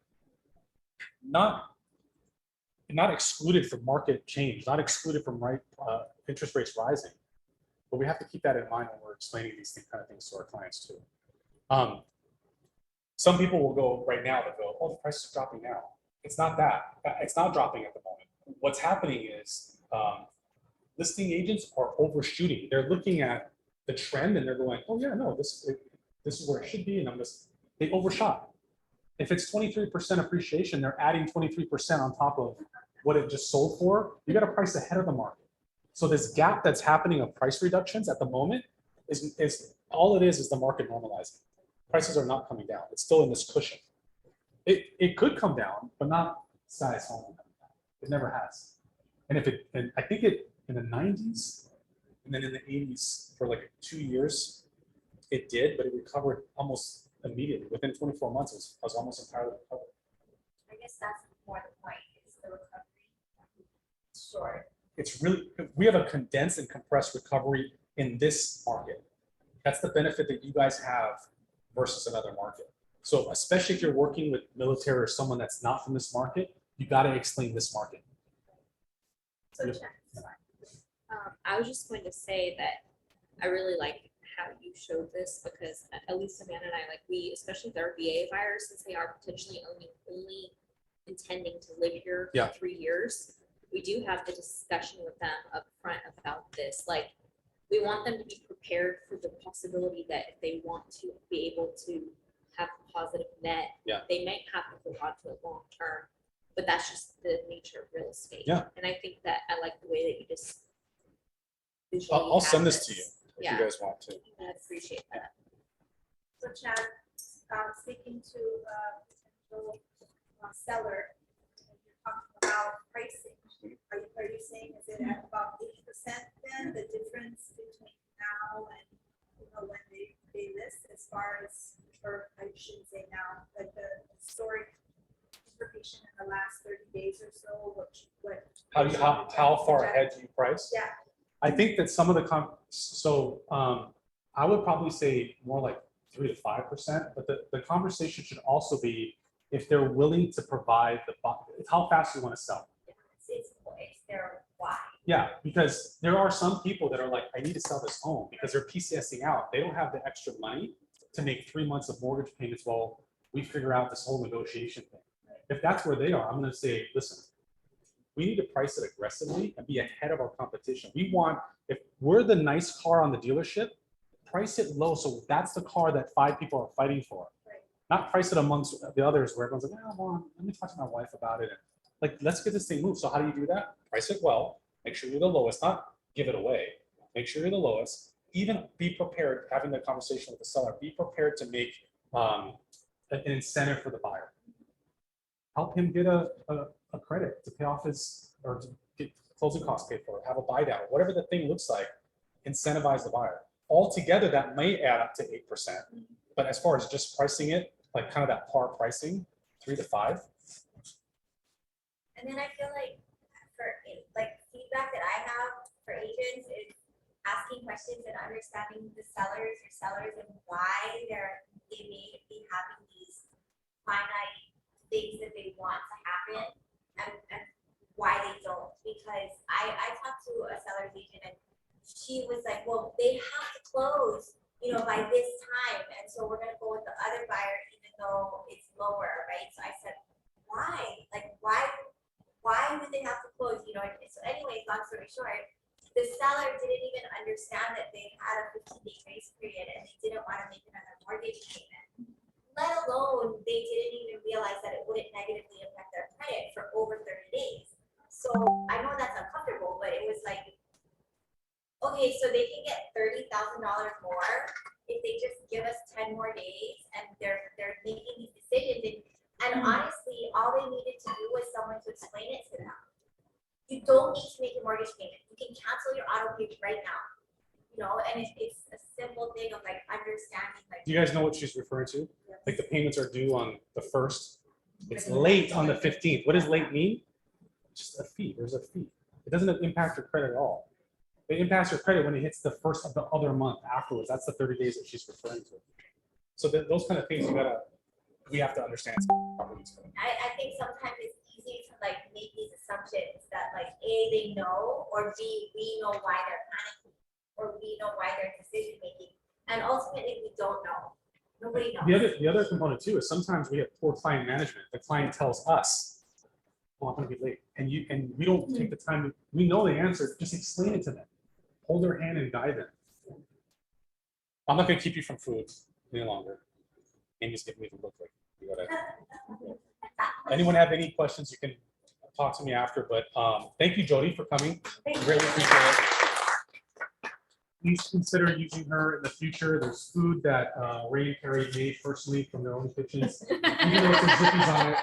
Not excluded from market change, not excluded from interest rates rising. But we have to keep that in mind when we're explaining these kind of things to our clients too. Some people will go right now, they'll go, oh, the price is dropping now. It's not that. It's not dropping at the moment. What's happening is listing agents are overshooting. They're looking at the trend and they're going, oh yeah, no, this is where it should be, and they overshot. If it's 23% appreciation, they're adding 23% on top of what it just sold for. You got to price ahead of the market. So this gap that's happening of price reductions at the moment is all it is the market normalizing. Prices are not coming down. It's still in this cushion. It could come down, but not size home. It never has. And I think in the 90s, And then in the 80s, for like 2 years, it did, but it recovered almost immediately. Within 24 months, I was almost entirely recovered. I guess that's more the point, is the recovery short. It's really, we have a condensed and compressed recovery in this market. That's the benefit that you guys have versus another market. So especially if you're working with military or someone that's not from this market, you got to explain this market. So Yeah. Jen, I was just going to say that I really like how you showed this because at least Amanda and I, like we, especially with our VA buyers, since they are potentially only intending to live here Yeah. for 3 years, we do have the discussion with them up front about this. Like, we want them to be prepared for the possibility that if they want to be able to have a positive net, Yeah. they might have to hold on to it long term. But that's just the nature of real estate. Yeah. And I think that I like the way that you just. I'll send this to you if Yeah. you guys want to. I appreciate that. so Chad, speaking to potential seller, and you're talking about pricing. Are you saying is it at about 80% then, the difference between now and, when they list as far as, or I shouldn't say now, but the historic information in the last 30 days or so, what? How far ahead do you price? Yeah. I think that some of the I would probably say more like 3 to 5%, but the conversation should also be if they're willing to provide how fast you want to sell. It's their why. Yeah, because there are some people that are like, I need to sell this home because they're PCSing out. They don't have the extra money to make 3 months of mortgage payments while we figure out this whole negotiation thing. If that's where they are, I'm going to say, listen, we need to price it aggressively and be ahead of our competition. If we're the nice car on the dealership, price it low. So that's the car that 5 people are fighting for. Right. Not price it amongst the others where everyone's like, let me talk to my wife about it. Like, let's get this thing moved. So how do you do that? Price it well. Make sure you're the lowest, not give it away. Make sure you're the lowest. Even be prepared, having the conversation with the seller, be prepared to make an incentive for the buyer. Help him get a credit to pay off or to get closing costs paid for, have a buy down, whatever the thing looks like, incentivize the buyer. Altogether, that may add up to 8%. But as far as just pricing it, like kind of that par pricing, 3 to 5. And then I feel like feedback that I have for agents is asking questions and understanding the sellers and why they may be having these finite things that they want to happen and why they don't. Because I talked to a seller's agent and she was like, well, they have to close, by this time. And so we're gonna go with the other buyer even though it's lower, right? So I said, why? Like, why would they have to close? So anyways, long story short, the seller didn't even understand that they had a 15-day grace period and they didn't want to make another mortgage payment. Let alone, they didn't even realize that it wouldn't negatively affect their credit for over 30 days. So I know that's uncomfortable, but it was like, okay, so they can get $30,000 more if they just give us 10 more days and they're making these decisions. And honestly, all they needed to do was someone to explain it to them. You don't need to make a mortgage payment. You can cancel your auto pay right now. And it's a simple thing of understanding. Do you guys know what she's referring to? Like the payments are due on the 1st. It's late on the 15th. What does late mean? Just a fee. There's a fee. It doesn't impact your credit at all. It impacts your credit when it hits the first of the other month afterwards. That's the 30 days that she's referring to. So those kind of things we have to understand. I think sometimes it's easy to make these assumptions that A, they know, or B, we know why they're panicking, or we know why they're decision making. And ultimately we don't know. Nobody knows. The other component too is sometimes we have poor client management. The client tells us, "Oh, I'm gonna be late," and we don't take the time we know the answer. Just explain it to them. Hold their hand and guide them. I'm not gonna keep you from food any longer. Amy's giving me the look like you gotta. Anyone have any questions? You can talk to me after. But thank you, Jody, for coming. Really appreciate it. Please consider using her in the future. There's food that Ray and Carrie made personally from their own kitchens. Even though it's a Zippy's on it,